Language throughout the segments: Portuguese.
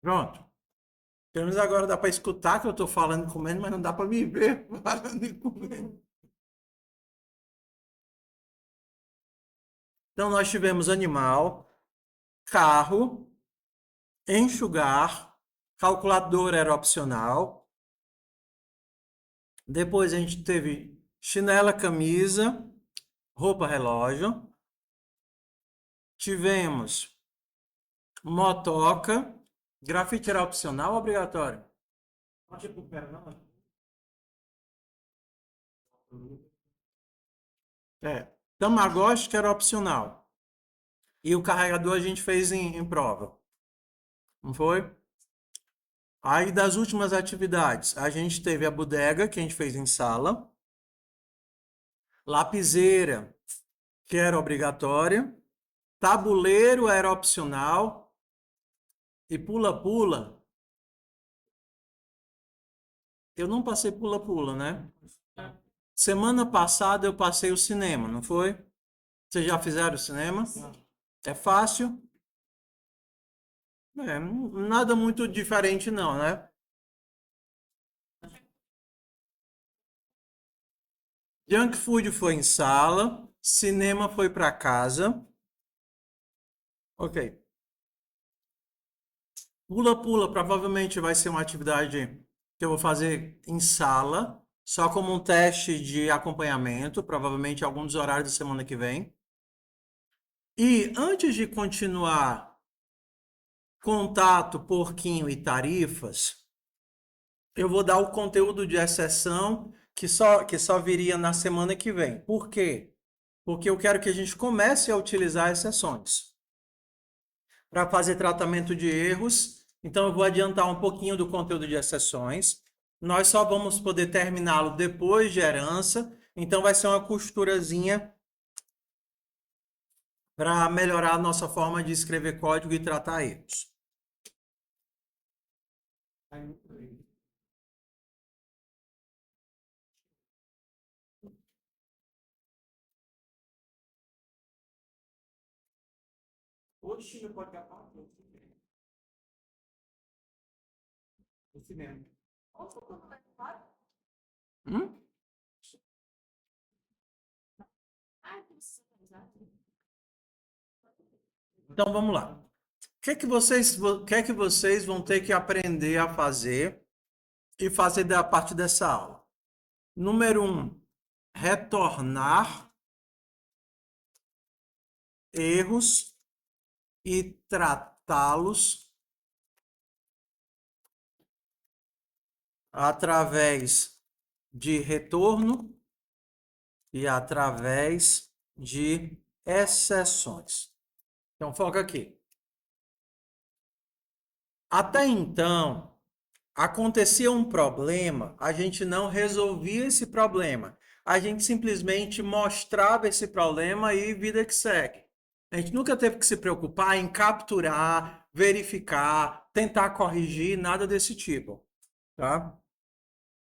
Pronto. Pelo menos agora dá para escutar que eu estou falando e comendo, mas não dá para me ver falando e comendo. Então, nós tivemos animal, carro, enxugar, calculadora era opcional. Depois a gente teve chinela, camisa, roupa, relógio. Tivemos motoca, grafite era opcional ou obrigatório? Não, tipo, pera, não. É, Tamagotchi que era opcional. E o carregador a gente fez em prova, não foi? Aí das últimas atividades, a gente teve a bodega, que a gente fez em sala, lapiseira, que era obrigatória, tabuleiro era opcional e pula-pula. Eu não passei pula-pula, né? Semana passada eu passei o cinema, não foi? Vocês já fizeram o cinema? É fácil? É, nada muito diferente não, né? Junk food foi em sala, cinema foi para casa. Ok. Pula-pula provavelmente vai ser uma atividade que eu vou fazer em sala, só como um teste de acompanhamento, provavelmente algum dos horários da semana que vem. E antes de continuar contato, porquinho e tarifas, eu vou dar o conteúdo de exceção que só viria na semana que vem. Por quê? Porque eu quero que a gente comece a utilizar exceções para fazer tratamento de erros. Então, eu vou adiantar um pouquinho do conteúdo de exceções. Nós só vamos poder terminá-lo depois de herança. Então, vai ser uma costurazinha para melhorar a nossa forma de escrever código e tratar erros. Hoje não pode acabar o cinema. Hum? Então vamos lá. O que é que vocês vão ter que aprender a fazer e fazer da parte dessa aula? Número um, retornar erros e tratá-los através de retorno e através de exceções. Então, foca aqui. Até então, acontecia um problema, a gente não resolvia esse problema. A gente simplesmente mostrava esse problema e vida que segue. A gente nunca teve que se preocupar em capturar, verificar, tentar corrigir, nada desse tipo, tá?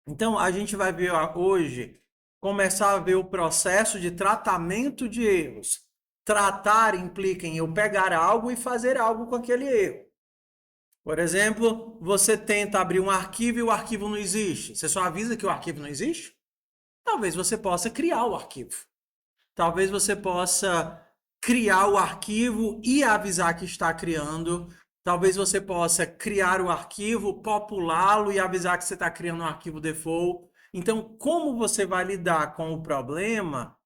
Então, a gente vai ver hoje, começar a ver o processo de tratamento de erros. Tratar implica em eu pegar algo e fazer algo com aquele erro. Por exemplo, você tenta abrir um arquivo e o arquivo não existe. Você só avisa que o arquivo não existe? Talvez você possa criar o arquivo. Talvez você possa criar o arquivo e avisar que está criando. Talvez você possa criar o arquivo, populá-lo e avisar que você está criando um arquivo default. Então, como você vai lidar com o problema?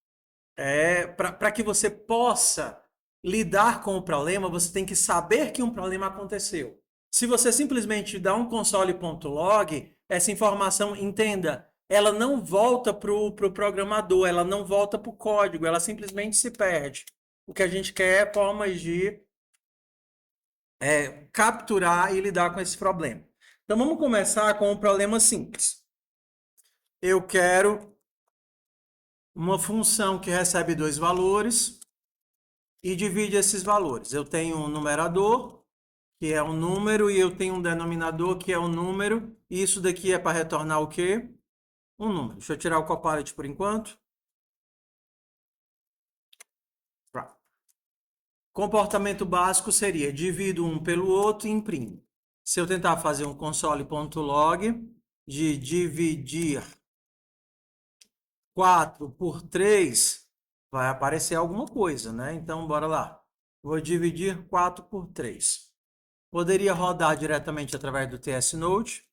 Para que você possa lidar com o problema, você tem que saber que um problema aconteceu. Se você simplesmente dá um console.log, essa informação, entenda, ela não volta para o programador, ela não volta para o código, ela simplesmente se perde. O que a gente quer é formas de capturar e lidar com esse problema. Então vamos começar com um problema simples. Eu quero uma função que recebe dois valores e divide esses valores. Eu tenho um numerador, que é um número, e eu tenho um denominador, que é um número. E isso daqui é para retornar o quê? Um número. Deixa eu tirar o copilot por enquanto. Comportamento básico seria divido um pelo outro e imprimo. Se eu tentar fazer um console.log de dividir 4 por 3, vai aparecer alguma coisa, né? Então, bora lá. Vou dividir 4 por 3. Poderia rodar diretamente através do tsnode,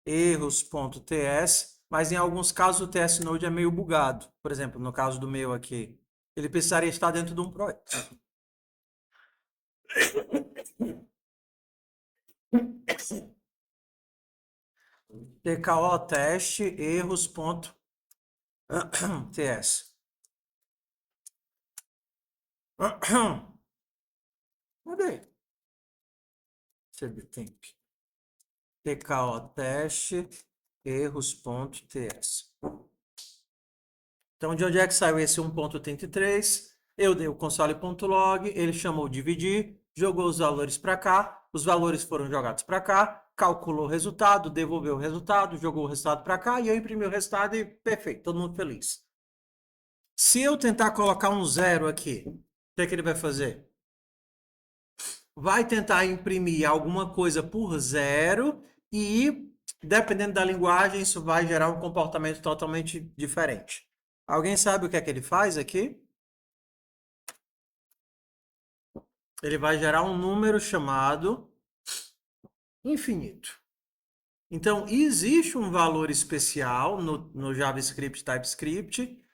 erros.ts, mas em alguns casos o tsnode é meio bugado. Por exemplo, no caso do meu aqui, ele precisaria estar dentro de um projeto. tko teste erros.ts. Cadê? cdtemp. tko teste erros.ts. Então, de onde é que saiu esse 1.33? Eu dei o console.log, ele chamou dividir, jogou os valores para cá, os valores foram jogados para cá, calculou o resultado, devolveu o resultado, jogou o resultado para cá e eu imprimi o resultado e perfeito, todo mundo feliz. Se eu tentar colocar um zero aqui, o que é que ele vai fazer? Vai tentar imprimir alguma coisa por zero e, dependendo da linguagem, isso vai gerar um comportamento totalmente diferente. Alguém sabe o que é que ele faz aqui? Ele vai gerar um número chamado infinito. Então, existe um valor especial no JavaScript, TypeScript,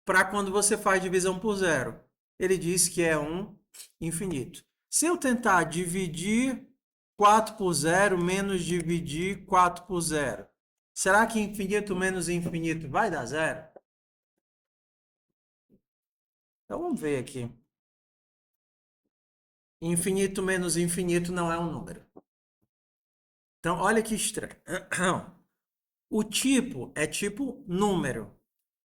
para quando você faz divisão por zero. Ele diz que é um infinito. Se eu tentar dividir 4 por zero menos dividir 4 por zero, será que infinito menos infinito vai dar zero? Então, vamos ver aqui. Infinito menos infinito não é um número. Então, olha que estranho. O tipo é tipo número,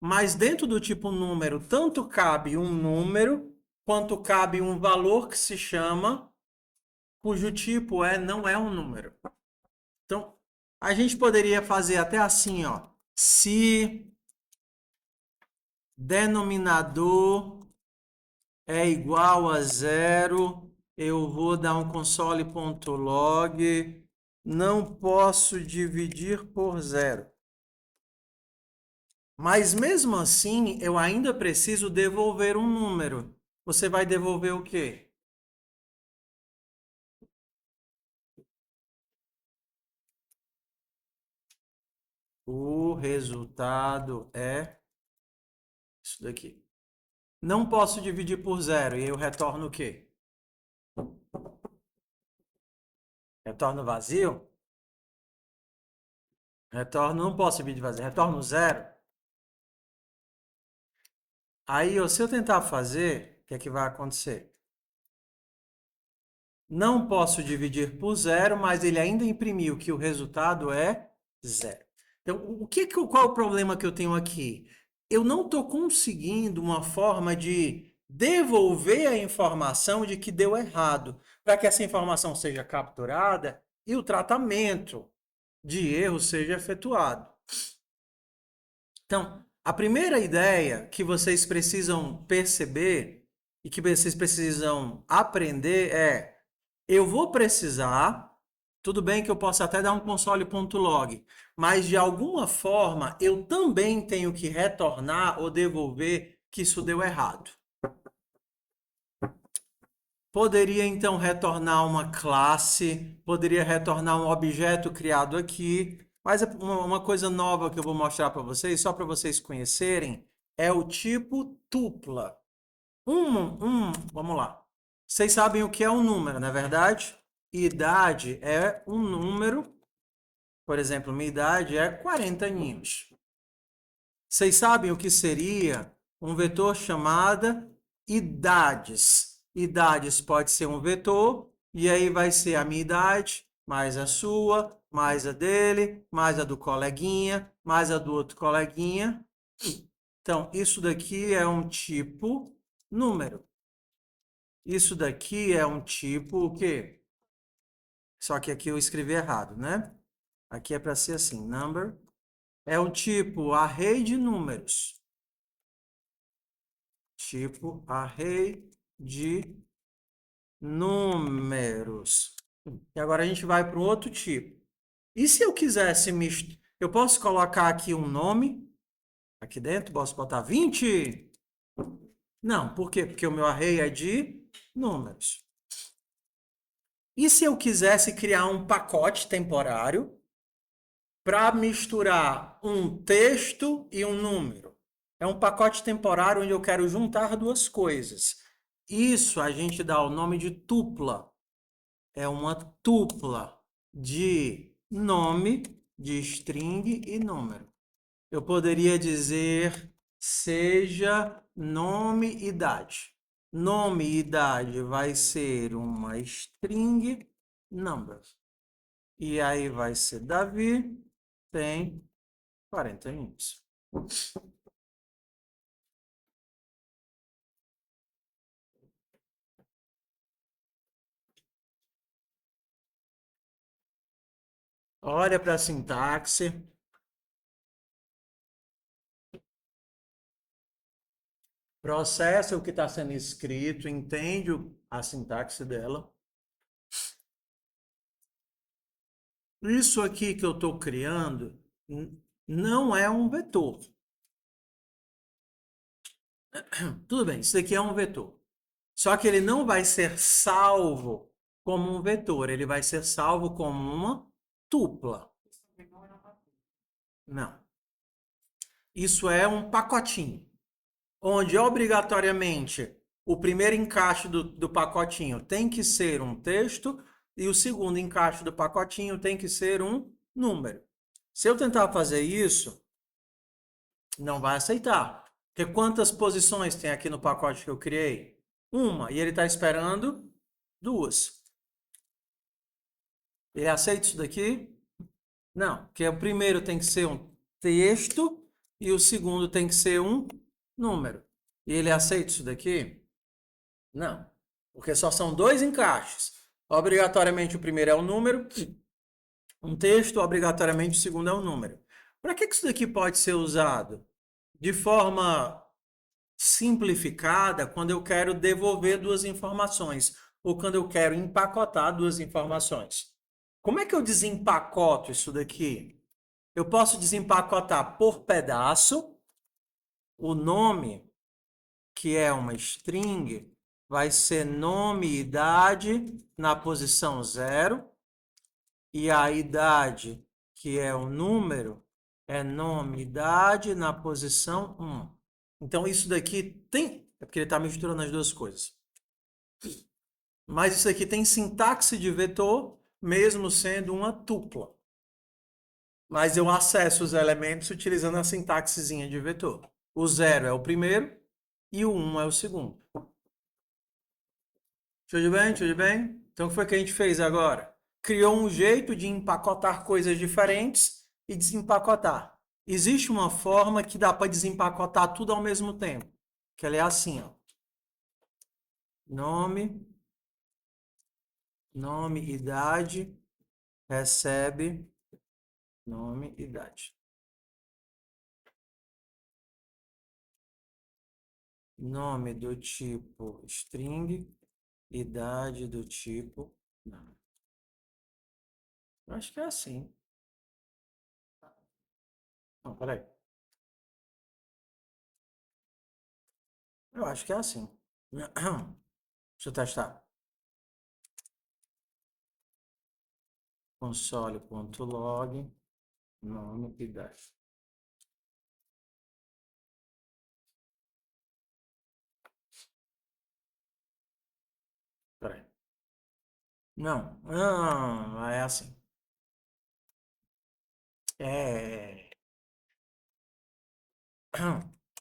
mas dentro do tipo número, tanto cabe um número, quanto cabe um valor que se chama, cujo tipo não é um número. Então, a gente poderia fazer até assim, ó. Se denominador é igual a zero, eu vou dar um console.log, não posso dividir por zero. Mas mesmo assim, eu ainda preciso devolver um número. Você vai devolver o quê? O resultado é isso daqui. Não posso dividir por zero. E eu retorno o quê? Retorno vazio? Retorno, não posso dividir vazio. Retorno zero. Aí, se eu tentar fazer, o que é que vai acontecer? Não posso dividir por zero, mas ele ainda imprimiu que o resultado é zero. Então, qual é o problema que eu tenho aqui? Eu não estou conseguindo uma forma de devolver a informação de que deu errado, para que essa informação seja capturada e o tratamento de erro seja efetuado. Então, a primeira ideia que vocês precisam perceber e que vocês precisam aprender é: eu vou precisar, tudo bem que eu posso até dar um console.log, mas de alguma forma eu também tenho que retornar ou devolver que isso deu errado. Poderia então retornar uma classe, poderia retornar um objeto criado aqui, mas uma coisa nova que eu vou mostrar para vocês, só para vocês conhecerem, é o tipo tupla. Vamos lá. Vocês sabem o que é um número, não é verdade? Idade é um número, por exemplo, minha idade é 40 aninhos. Vocês sabem o que seria um vetor chamado idades. Idades pode ser um vetor, e aí vai ser a minha idade, mais a sua, mais a dele, mais a do coleguinha, mais a do outro coleguinha. Então, isso daqui é um tipo número. Isso daqui é um tipo o quê? Só que aqui eu escrevi errado, né? Aqui é para ser assim, number. É um tipo array de números. Tipo array de números. E agora a gente vai para um outro tipo. E se eu quisesse misturar, eu posso colocar aqui um nome, aqui dentro, posso botar 20? Não, por quê? Porque o meu array é de números. E se eu quisesse criar um pacote temporário para misturar um texto e um número? É um pacote temporário onde eu quero juntar duas coisas. Isso a gente dá o nome de tupla. É uma tupla de nome, de string e número. Eu poderia dizer seja nome e idade. Nome e idade vai ser uma string number. E aí vai ser Davi tem 40 anos. Olha para a sintaxe. Processa o que está sendo escrito, entende a sintaxe dela. Isso aqui que eu estou criando não é um vetor. Tudo bem, isso aqui é um vetor. Só que ele não vai ser salvo como um vetor, ele vai ser salvo como uma tupla. Não. Isso é um pacotinho, onde obrigatoriamente o primeiro encaixe do pacotinho tem que ser um texto e o segundo encaixe do pacotinho tem que ser um número. Se eu tentar fazer isso, não vai aceitar. Porque quantas posições tem aqui no pacote que eu criei? Uma. E ele está esperando duas. Ele aceita isso daqui? Não. Porque o primeiro tem que ser um texto e o segundo tem que ser um número. E ele aceita isso daqui? Não. Porque só são dois encaixes. Obrigatoriamente o primeiro é o número, um texto, obrigatoriamente o segundo é um número. Para que isso daqui pode ser usado? De forma simplificada quando eu quero devolver duas informações ou quando eu quero empacotar duas informações. Como é que eu desempacoto isso daqui? Eu posso desempacotar por pedaço. O nome, que é uma string, vai ser nome e idade na posição 0. E a idade, que é o número, é nome e idade na posição 1. Então, isso daqui tem. É porque ele está misturando as duas coisas. Mas isso aqui tem sintaxe de vetor, mesmo sendo uma tupla. Mas eu acesso os elementos utilizando a sintaxezinha de vetor. O 0 é o primeiro e o 1 é o segundo. Show de bem? Show de bem? Então, o que foi que a gente fez agora? Criou um jeito de empacotar coisas diferentes e desempacotar. Existe uma forma que dá para desempacotar tudo ao mesmo tempo, que ela é assim, ó. Nome, nome, idade, recebe, nome, idade. Nome do tipo string, idade do tipo não. Eu acho que é assim. Não, peraí. Eu acho que é assim. Deixa eu testar. Console.log, nome, idade. Peraí. Não, não, é assim. É.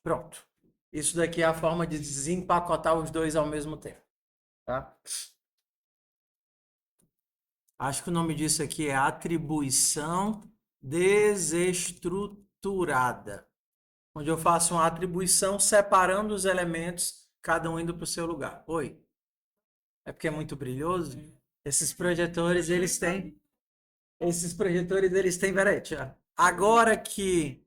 Pronto. Isso daqui é a forma de desempacotar os dois ao mesmo tempo, tá? Acho que o nome disso aqui é atribuição desestruturada, onde eu faço uma atribuição separando os elementos, cada um indo para o seu lugar. Oi? É porque é muito brilhoso? Esses projetores, eles têm, peraí, agora que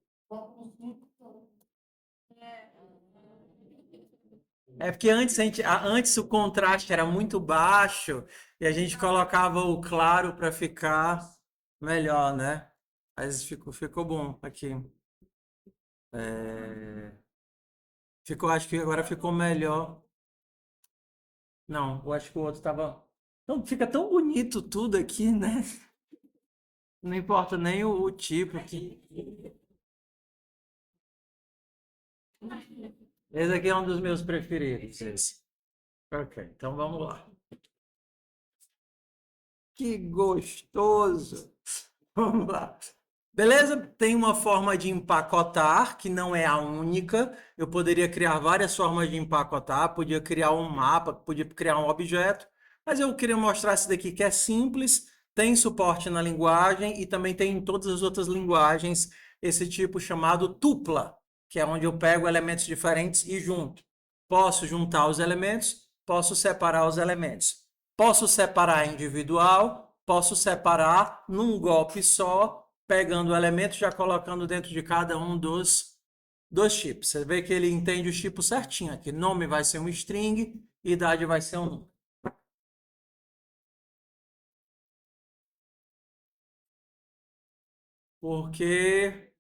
é porque antes o contraste era muito baixo E a gente colocava o claro para ficar melhor, né? Mas ficou bom aqui. É, ficou, acho que agora ficou melhor. Não, eu acho que o outro tava. Não, fica tão bonito tudo aqui, né? Não importa nem o tipo aqui. Esse aqui é um dos meus preferidos, esse. Ok, então vamos lá. Que gostoso! Vamos lá. Beleza? Tem uma forma de empacotar, que não é a única. Eu poderia criar várias formas de empacotar, podia criar um mapa, podia criar um objeto, mas eu queria mostrar esse daqui que é simples, tem suporte na linguagem e também tem em todas as outras linguagens esse tipo chamado tupla, que é onde eu pego elementos diferentes e junto. Posso juntar os elementos, posso separar os elementos. Posso separar individual, posso separar num golpe só, pegando o elemento e já colocando dentro de cada um dos tipos. Você vê que ele entende os tipos certinho aqui. Nome vai ser um string, idade vai ser um número. Porque,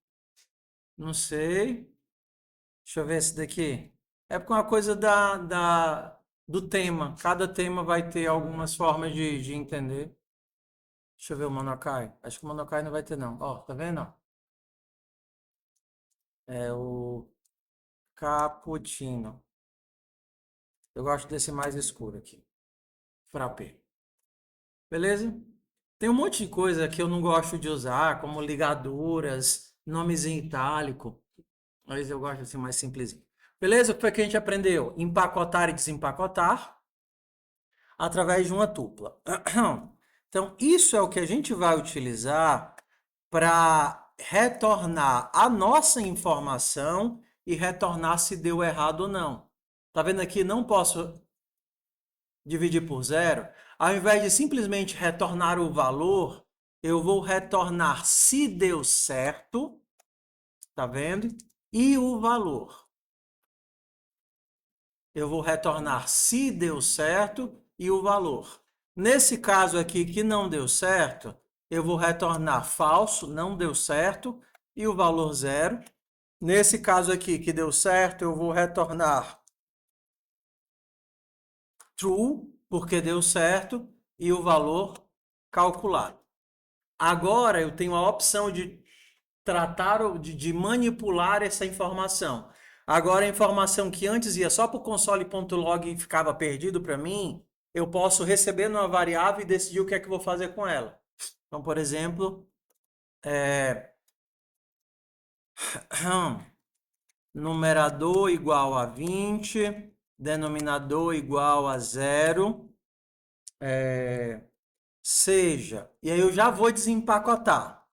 não sei, deixa eu ver esse daqui. É porque é uma coisa do tema. Cada tema vai ter algumas formas de entender. Deixa eu ver o Monokai. Acho que o Monokai não vai ter, não. Ó, tá vendo? É o cappuccino. Eu gosto desse mais escuro aqui. Frappé. Beleza? Tem um monte de coisa que eu não gosto de usar, como ligaduras, nomes em itálico. Mas eu gosto assim mais simplesinho. Beleza? O que foi que a gente aprendeu? Empacotar e desempacotar através de uma tupla. Então, isso é o que a gente vai utilizar para retornar a nossa informação e retornar se deu errado ou não. Tá vendo aqui? Não posso dividir por zero. Ao invés de simplesmente retornar o valor, eu vou retornar se deu certo, tá vendo? E o valor. Eu vou retornar se deu certo e o valor. Nesse caso aqui que não deu certo, eu vou retornar falso, não deu certo, e o valor zero. Nesse caso aqui que deu certo, eu vou retornar true, porque deu certo, e o valor calculado. Agora eu tenho a opção de tratar, de manipular essa informação. Agora, a informação que antes ia só para o console.log e ficava perdido para mim, eu posso receber numa variável e decidir o que é que eu vou fazer com ela. Então, por exemplo, numerador igual a 20, denominador igual a zero, seja, e aí eu já vou desempacotar.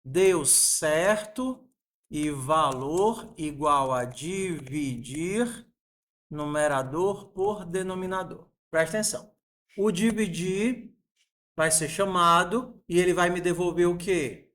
Deu certo e valor igual a dividir numerador por denominador. Presta atenção. O dividir vai ser chamado e ele vai me devolver o quê?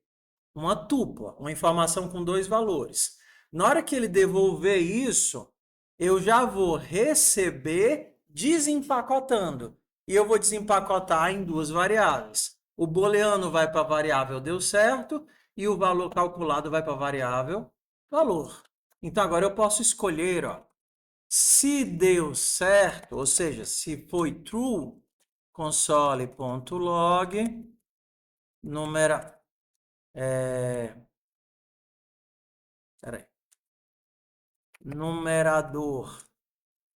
Uma tupla, uma informação com dois valores. Na hora que ele devolver isso, eu já vou receber desempacotando. E eu vou desempacotar em duas variáveis. O booleano vai para a variável deu certo e o valor calculado vai para a variável valor. Então agora eu posso escolher, ó, se deu certo, ou seja, se foi true, console.log, numera, peraí, numerador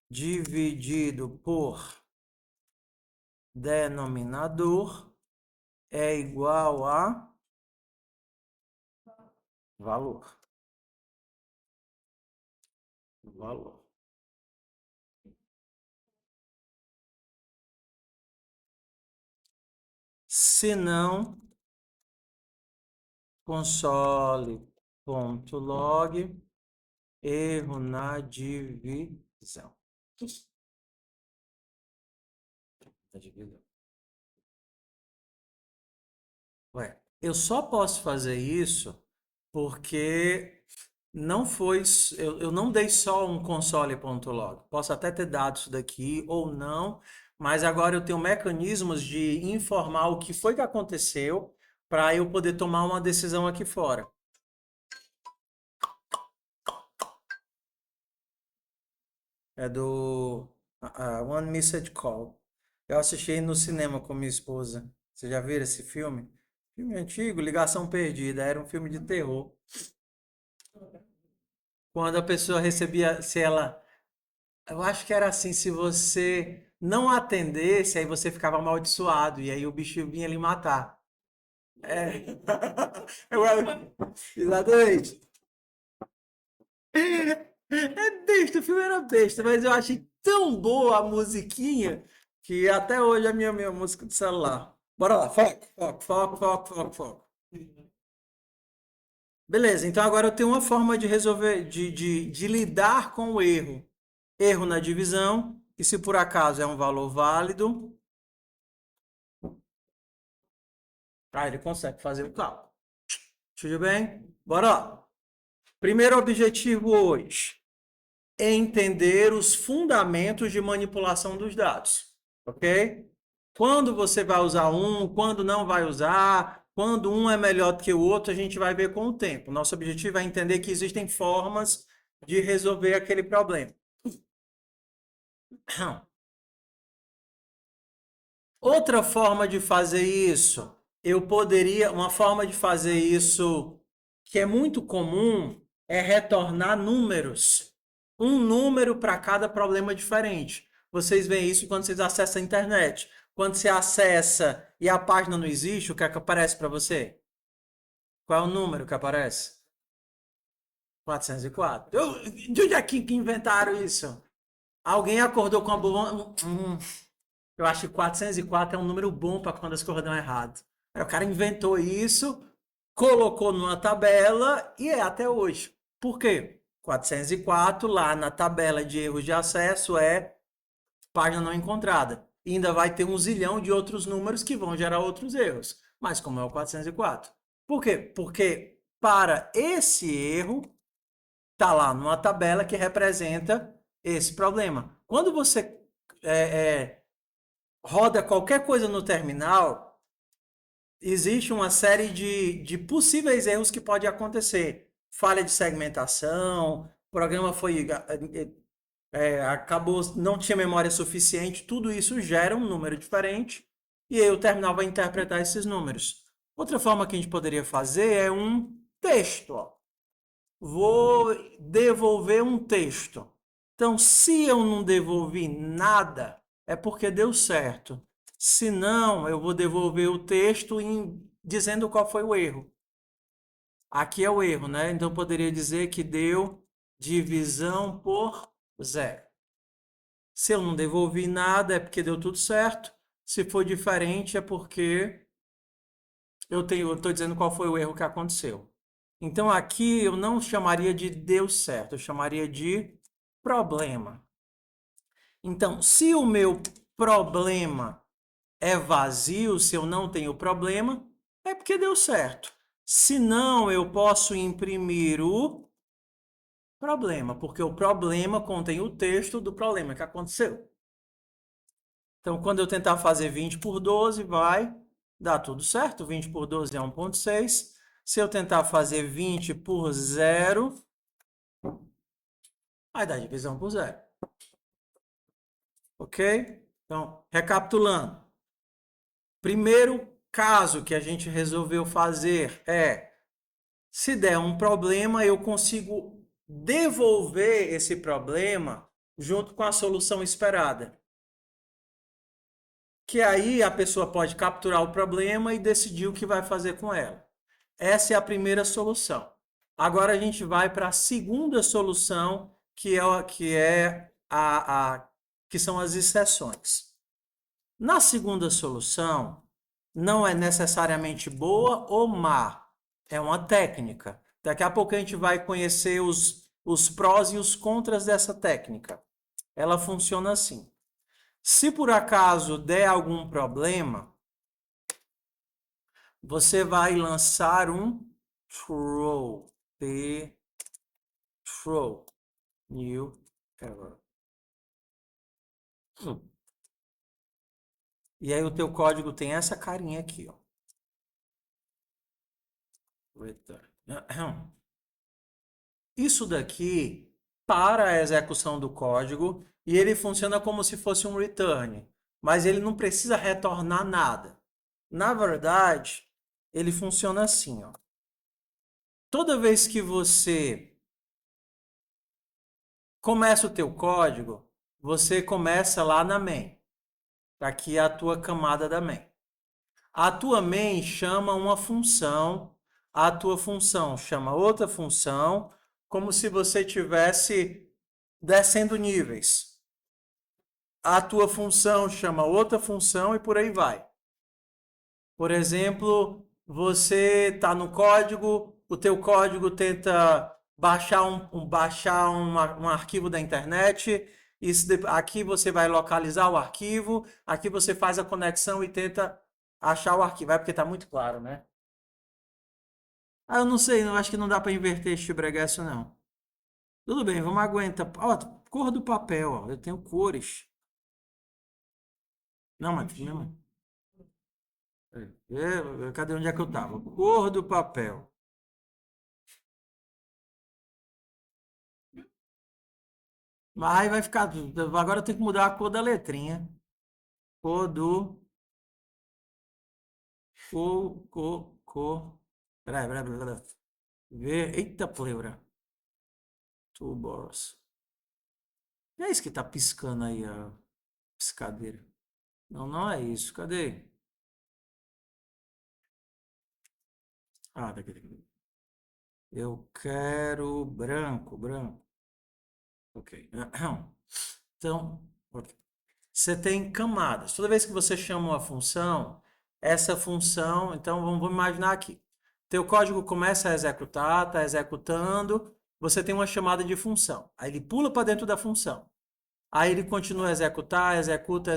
dividido por denominador é igual a valor. Valor. Se não, console.log, erro na divisão. Da divisão. Ué, eu só posso fazer isso porque não foi, eu não dei só um console.log. Posso até ter dado isso daqui ou não, mas agora eu tenho mecanismos de informar o que foi que aconteceu para eu poder tomar uma decisão aqui fora. É do One Missed Call. Eu assisti no cinema com minha esposa. Você já viu esse filme? Filme antigo, Ligação Perdida. Era um filme de terror. Quando a pessoa recebia, se ela. Eu acho que era assim, se você não atendesse, aí você ficava amaldiçoado, e aí o bicho vinha lhe matar. É. Exatamente. É besta, o filme era besta, mas eu achei tão boa a musiquinha que até hoje é a minha música de celular. Bora lá, foco, foco, foco, foco, foco, foco. Beleza, então agora eu tenho uma forma de resolver, de lidar com o erro. Erro na divisão, e se por acaso é um valor válido, ele consegue fazer o cálculo. Tudo bem? Bora lá. Primeiro objetivo hoje. Entender os fundamentos de manipulação dos dados, ok? Quando você vai usar um, quando não vai usar, quando um é melhor do que o outro, a gente vai ver com o tempo. Nosso objetivo é entender que existem formas de resolver aquele problema. Outra forma de fazer isso, uma forma de fazer isso que é muito comum é retornar números. Um número para cada problema diferente. Vocês veem isso quando vocês acessam a internet. Quando você acessa e a página não existe, o que é que aparece para você? Qual é o número que aparece? 404. De onde é que inventaram isso? Alguém acordou com a boa. Eu acho que 404 é um número bom para quando as coisas dão errado. Aí o cara inventou isso, colocou numa tabela e é até hoje. Por quê? 404 lá na tabela de erros de acesso é página não encontrada. E ainda vai ter um zilhão de outros números que vão gerar outros erros. Mas como é o 404? Por quê? Porque para esse erro está lá numa tabela que representa esse problema. Quando você roda qualquer coisa no terminal, existe uma série de possíveis erros que pode acontecer. Falha de segmentação, o programa foi acabou, não tinha memória suficiente, tudo isso gera um número diferente e aí o terminal vai interpretar esses números. Outra forma que a gente poderia fazer é um texto. Ó. Vou devolver um texto. Então, se eu não devolvi nada, é porque deu certo. Se não, eu vou devolver o texto dizendo qual foi o erro. Aqui é o erro, né? Então, eu poderia dizer que deu divisão por zero. Se eu não devolvi nada, é porque deu tudo certo. Se for diferente, é porque eu estou dizendo qual foi o erro que aconteceu. Então aqui eu não chamaria de deu certo, eu chamaria de problema. Então, se o meu problema é vazio, se eu não tenho problema, é porque deu certo. Se não, eu posso imprimir o problema, porque o problema contém o texto do problema que aconteceu. Então, quando eu tentar fazer 20 por 12, vai dar tudo certo. 20 por 12 é 1,6. Se eu tentar fazer 20 por zero, vai dar divisão por zero. Ok? Então, recapitulando. Primeiro caso que a gente resolveu fazer é: se der um problema, eu consigo devolver esse problema junto com a solução esperada. Que aí a pessoa pode capturar o problema e decidir o que vai fazer com ela. Essa é a primeira solução. Agora a gente vai para a segunda solução, que são as exceções. Na segunda solução, não é necessariamente boa ou má, é uma técnica. Daqui a pouco a gente vai conhecer os prós e os contras dessa técnica. Ela funciona assim. Se por acaso der algum problema, você vai lançar um throw. Throw. New error. E aí o teu código tem essa carinha aqui, ó. Return. Isso daqui para a execução do código e ele funciona como se fosse um return, mas ele não precisa retornar nada. Na verdade, ele funciona assim, ó. Toda vez que você começa o teu código, você começa lá na main. Aqui é a tua camada da main. A tua main chama uma função, a tua função chama outra função, como se você tivesse descendo níveis. A tua função chama outra função e por aí vai. Por exemplo, você está no código, o teu código tenta baixar um arquivo da internet, aqui você vai localizar o arquivo, aqui você faz a conexão e tenta achar o arquivo. É porque está muito claro, né? Ah, eu não sei, eu acho que não dá para inverter este breguesso, não. Tudo bem, vamos aguentar. Ó, cor do papel, ó. Eu tenho cores. Não, mas não. Cadê onde é que eu tava? Cor do papel. Mas aí vai ficar. Agora eu tenho que mudar a cor da letrinha. Cor do. Cor. Peraí. Eita, pleura. Toolbars. É isso que tá piscando aí a piscadeira. Não, não é isso. Cadê? Ah, daqui. Eu quero branco. Ok. Então, ok. Você tem camadas. Toda vez que você chama uma função, essa função, então vamos imaginar aqui. Teu código começa a executar, está executando, você tem uma chamada de função. Aí ele pula para dentro da função. Aí ele continua a executar, executa,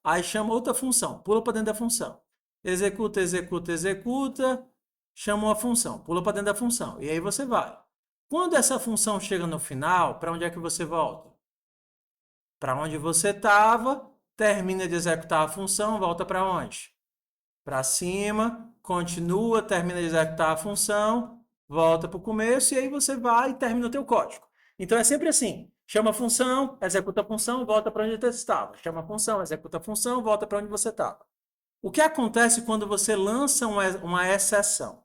aí chama outra função, pula para dentro da função. Executa, chama uma função, pula para dentro da função. E aí você vai. Quando essa função chega no final, para onde é que você volta? Para onde você estava, termina de executar a função, volta para onde? Para cima, continua, termina de executar a função, volta para o começo e aí você vai e termina o teu código. Então é sempre assim: chama a função, executa a função, volta para onde você estava. Chama a função, executa a função, volta para onde você estava. O que acontece quando você lança uma exceção?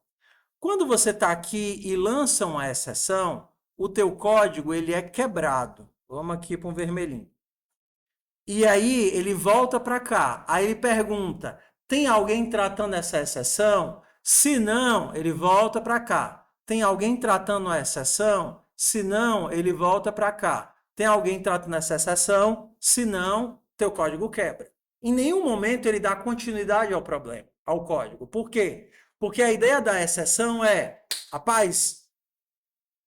Quando você está aqui e lança uma exceção, o teu código ele é quebrado. Vamos aqui para um vermelhinho. E aí ele volta para cá. Aí ele pergunta: tem alguém tratando essa exceção? Se não, ele volta para cá. Tem alguém tratando a exceção? Se não, ele volta para cá. Tem alguém tratando essa exceção? Se não, teu código quebra. Em nenhum momento ele dá continuidade ao problema, ao código. Por quê? Porque a ideia da exceção é, rapaz,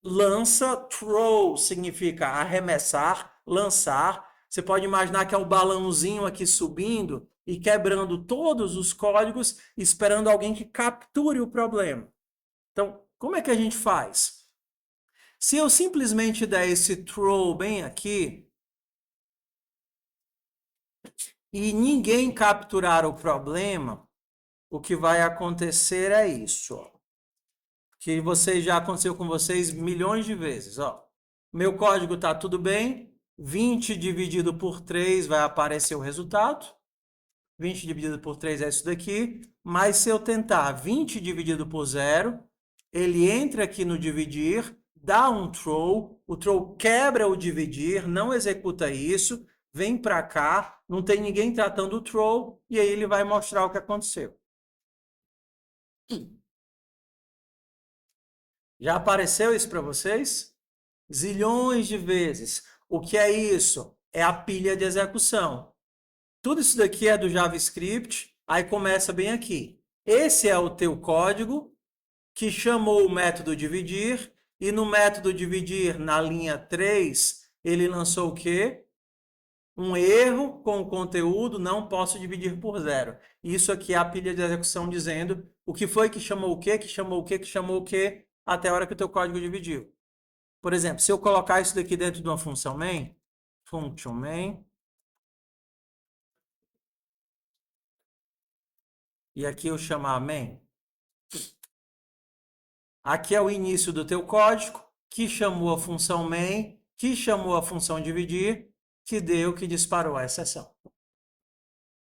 lança, throw significa arremessar, lançar. Você pode imaginar que é um balãozinho aqui subindo e quebrando todos os códigos, esperando alguém que capture o problema. Então, como é que a gente faz? Se eu simplesmente der esse throw bem aqui e ninguém capturar o problema, o que vai acontecer é isso, ó, que já aconteceu com vocês milhões de vezes, ó. Meu código está tudo bem, 20 dividido por 3 vai aparecer o resultado. 20 dividido por 3 é isso daqui. Mas se eu tentar 20 dividido por 0, ele entra aqui no dividir, dá um throw, o throw quebra o dividir, não executa isso, vem para cá, não tem ninguém tratando o throw, e aí ele vai mostrar o que aconteceu. Já apareceu isso para vocês? Zilhões de vezes. O que é isso? É a pilha de execução. Tudo isso daqui é do JavaScript, aí começa bem aqui. Esse é o teu código que chamou o método dividir, e no método dividir, na linha 3, ele lançou o quê? Um erro com o conteúdo, não posso dividir por zero. Isso aqui é a pilha de execução dizendo o que foi que chamou o quê, que chamou o quê, que chamou o quê, até a hora que o teu código dividiu. Por exemplo, se eu colocar isso daqui dentro de uma função main, function main, e aqui eu chamar main. Aqui é o início do teu código, que chamou a função main, que chamou a função dividir, que disparou a exceção.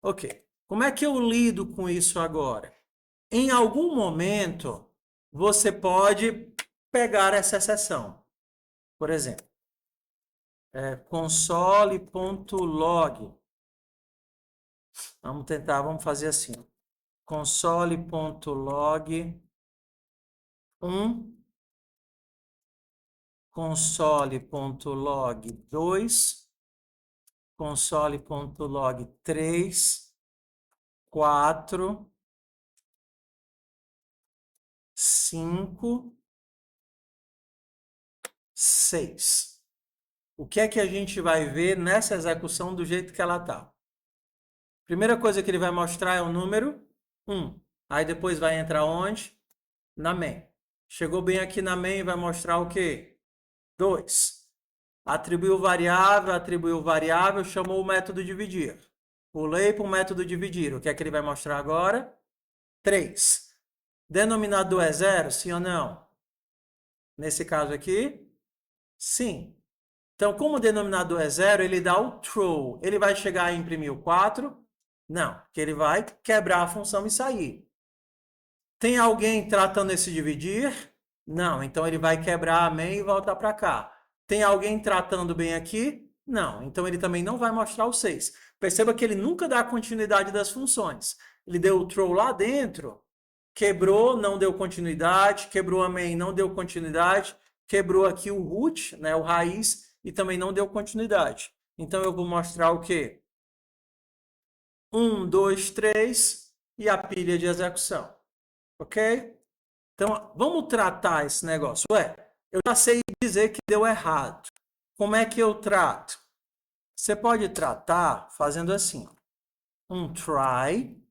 Ok. Como é que eu lido com isso agora? Em algum momento, você pode pegar essa exceção. Por exemplo, console.log. Vamos fazer assim. Console.log 1, console.log 2, console.log 3, 4, 5, 6. O que é que a gente vai ver nessa execução do jeito que ela está? Primeira coisa que ele vai mostrar é o número 1. Aí depois vai entrar onde? Na main. Chegou bem aqui na main, vai mostrar o quê? 2. Atribuiu variável, chamou o método dividir. Pulei para o método dividir. O que é que ele vai mostrar agora? 3. Denominador é 0, sim ou não? Nesse caso aqui, sim. Então, como o denominador é 0, ele dá o throw. Ele vai chegar e imprimir o 4? Não, porque ele vai quebrar a função e sair. Tem alguém tratando esse dividir? Não, então ele vai quebrar a main e voltar para cá. Tem alguém tratando bem aqui? Não, então ele também não vai mostrar o 6. Perceba que ele nunca dá a continuidade das funções. Ele deu o throw lá dentro, quebrou, não deu continuidade, quebrou a main, não deu continuidade, quebrou aqui o root, né, o raiz, e também não deu continuidade. Então eu vou mostrar o quê? 1, 2, 3 e a pilha de execução. Ok? Então, vamos tratar esse negócio. Eu já sei dizer que deu errado. Como é que eu trato? Você pode tratar fazendo assim, um try,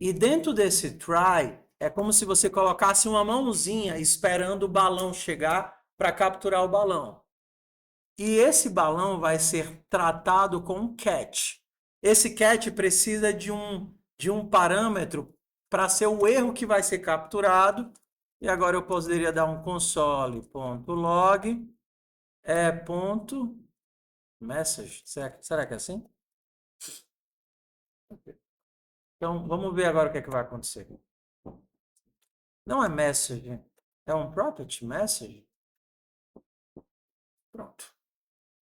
e dentro desse try, é como se você colocasse uma mãozinha esperando o balão chegar para capturar o balão. E esse balão vai ser tratado com um catch. Esse catch precisa de um parâmetro para ser o erro que vai ser capturado. E agora eu poderia dar um console.log .message. Será que é assim? Então, vamos ver agora o que é que vai acontecer. Não é message, é um property message. Pronto.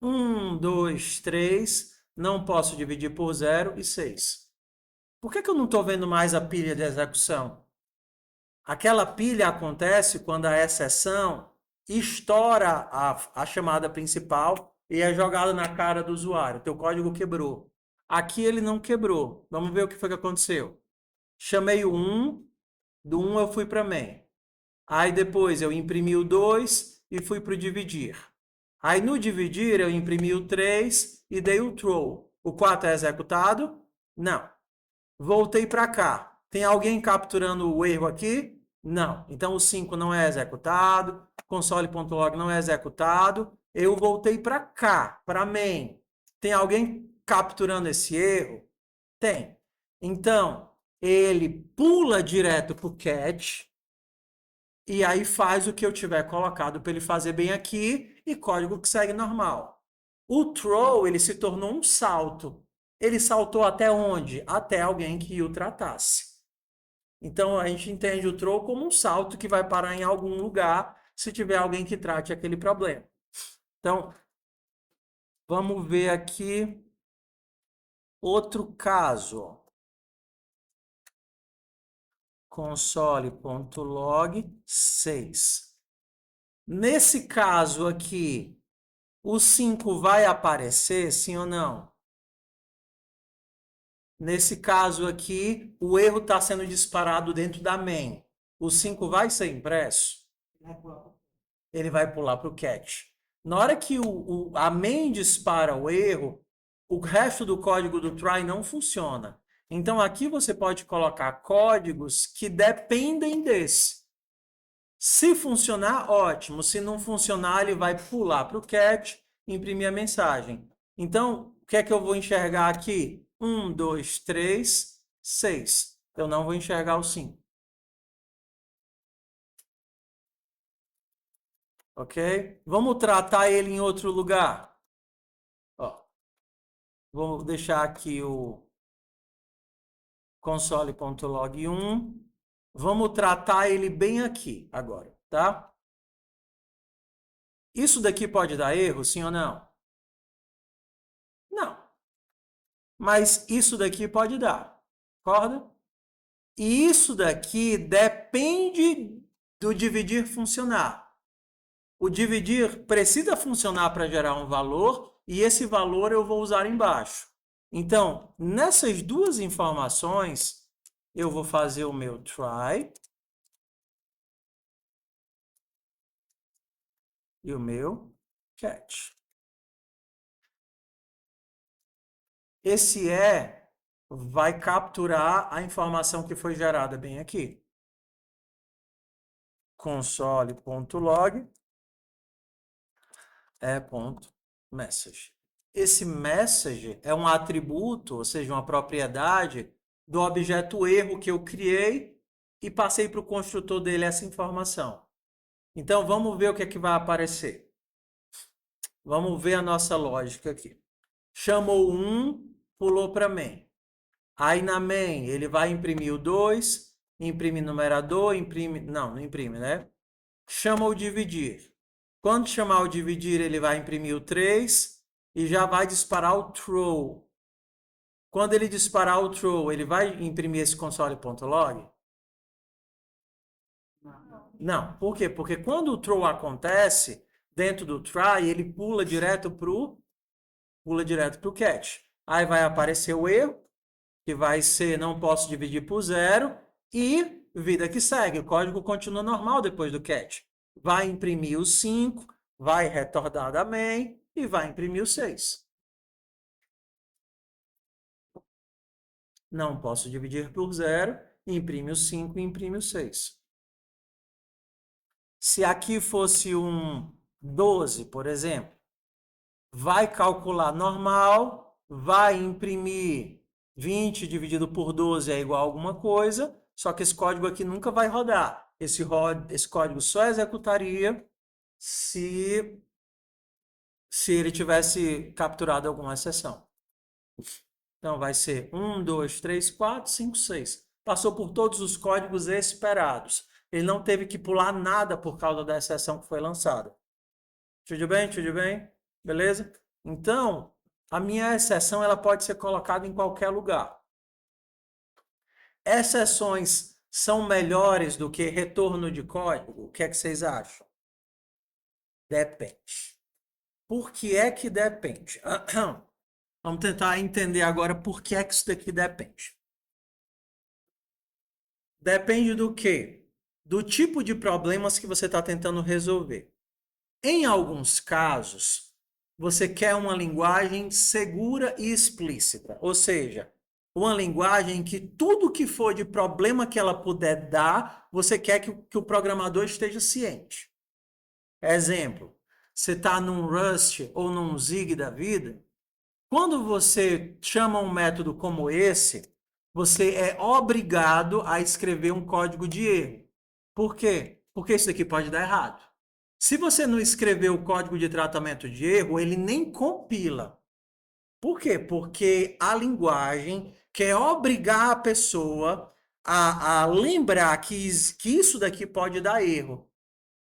1, 2, 3. Não posso dividir por 0 e 6. Por que eu não estou vendo mais a pilha de execução? Aquela pilha acontece quando a exceção estoura a chamada principal e é jogada na cara do usuário. Teu código quebrou. Aqui ele não quebrou. Vamos ver o que foi que aconteceu. Chamei o 1, do 1 eu fui para main. Aí depois eu imprimi o 2 e fui para o dividir. Aí no dividir eu imprimi o 3 e dei o throw. O 4 é executado? Não. Voltei para cá. Tem alguém capturando o erro aqui? Não. Então o 5 não é executado, console.log não é executado. Eu voltei para cá, para main. Tem alguém capturando esse erro? Tem. Então, ele pula direto para o catch e aí faz o que eu tiver colocado para ele fazer bem aqui e código que segue normal. O throw, ele se tornou um salto. Ele saltou até onde? Até alguém que o tratasse. Então, a gente entende o throw como um salto que vai parar em algum lugar se tiver alguém que trate aquele problema. Então, vamos ver aqui outro caso. Console.log 6. Nesse caso aqui, o 5 vai aparecer, sim ou não? Nesse caso aqui, o erro está sendo disparado dentro da main. O 5 vai ser impresso? Ele vai pular para o catch. Na hora que a main dispara o erro, o resto do código do try não funciona. Então, aqui você pode colocar códigos que dependem desse. Se funcionar, ótimo. Se não funcionar, ele vai pular para o catch e imprimir a mensagem. Então, o que é que eu vou enxergar aqui? 1, 2, 3, 6. Eu não vou enxergar o 5. Ok? Vamos tratar ele em outro lugar. Ó, vou deixar aqui o console.log1. Vamos tratar ele bem aqui agora, tá? Isso daqui pode dar erro, sim ou não? Não. Mas isso daqui pode dar. Concorda? E isso daqui depende do dividir funcionar. O dividir precisa funcionar para gerar um valor e esse valor eu vou usar embaixo. Então, nessas duas informações, eu vou fazer o meu try e o meu catch. Esse vai capturar a informação que foi gerada bem aqui. Console.log message. Esse message é um atributo, ou seja, uma propriedade do objeto erro que eu criei e passei para o construtor dele essa informação. Então, vamos ver o que é que vai aparecer. Vamos ver a nossa lógica aqui. Chamou 1, pulou para main. Aí na main ele vai imprimir o 2, imprime numerador, imprime... Não imprime, né? Chama o dividir. Quando chamar o dividir, ele vai imprimir o 3 e já vai disparar o throw. Quando ele disparar o throw, ele vai imprimir esse console.log? Não. Por quê? Porque quando o throw acontece, dentro do try, ele pula direto para o catch. Aí vai aparecer o erro, que vai ser não posso dividir por 0, e vida que segue. O código continua normal depois do catch. Vai imprimir o 5, vai retornar da main e vai imprimir o 6. Não posso dividir por 0, imprime o 5 e imprime o 6. Se aqui fosse um 12, por exemplo, vai calcular normal, vai imprimir 20 dividido por 12 é igual a alguma coisa, só que esse código aqui nunca vai rodar. Esse código só executaria se ele tivesse capturado alguma exceção. Então, vai ser 1, 2, 3, 4, 5, 6. Passou por todos os códigos esperados. Ele não teve que pular nada por causa da exceção que foi lançada. Tudo bem? Tudo bem? Beleza? Então, a minha exceção ela pode ser colocada em qualquer lugar. Exceções são melhores do que retorno de código? O que é que vocês acham? Depende. Por que é que depende? Vamos tentar entender agora por que é que isso daqui depende. Depende do quê? Do tipo de problemas que você está tentando resolver. Em alguns casos, você quer uma linguagem segura e explícita, ou seja, uma linguagem que tudo que for de problema que ela puder dar, você quer que o programador esteja ciente. Exemplo, você está num Rust ou num Zig da vida, quando você chama um método como esse, você é obrigado a escrever um código de erro. Por quê? Porque isso aqui pode dar errado. Se você não escrever o código de tratamento de erro, ele nem compila. Por quê? Porque a linguagem quer obrigar a pessoa a lembrar que isso daqui pode dar erro.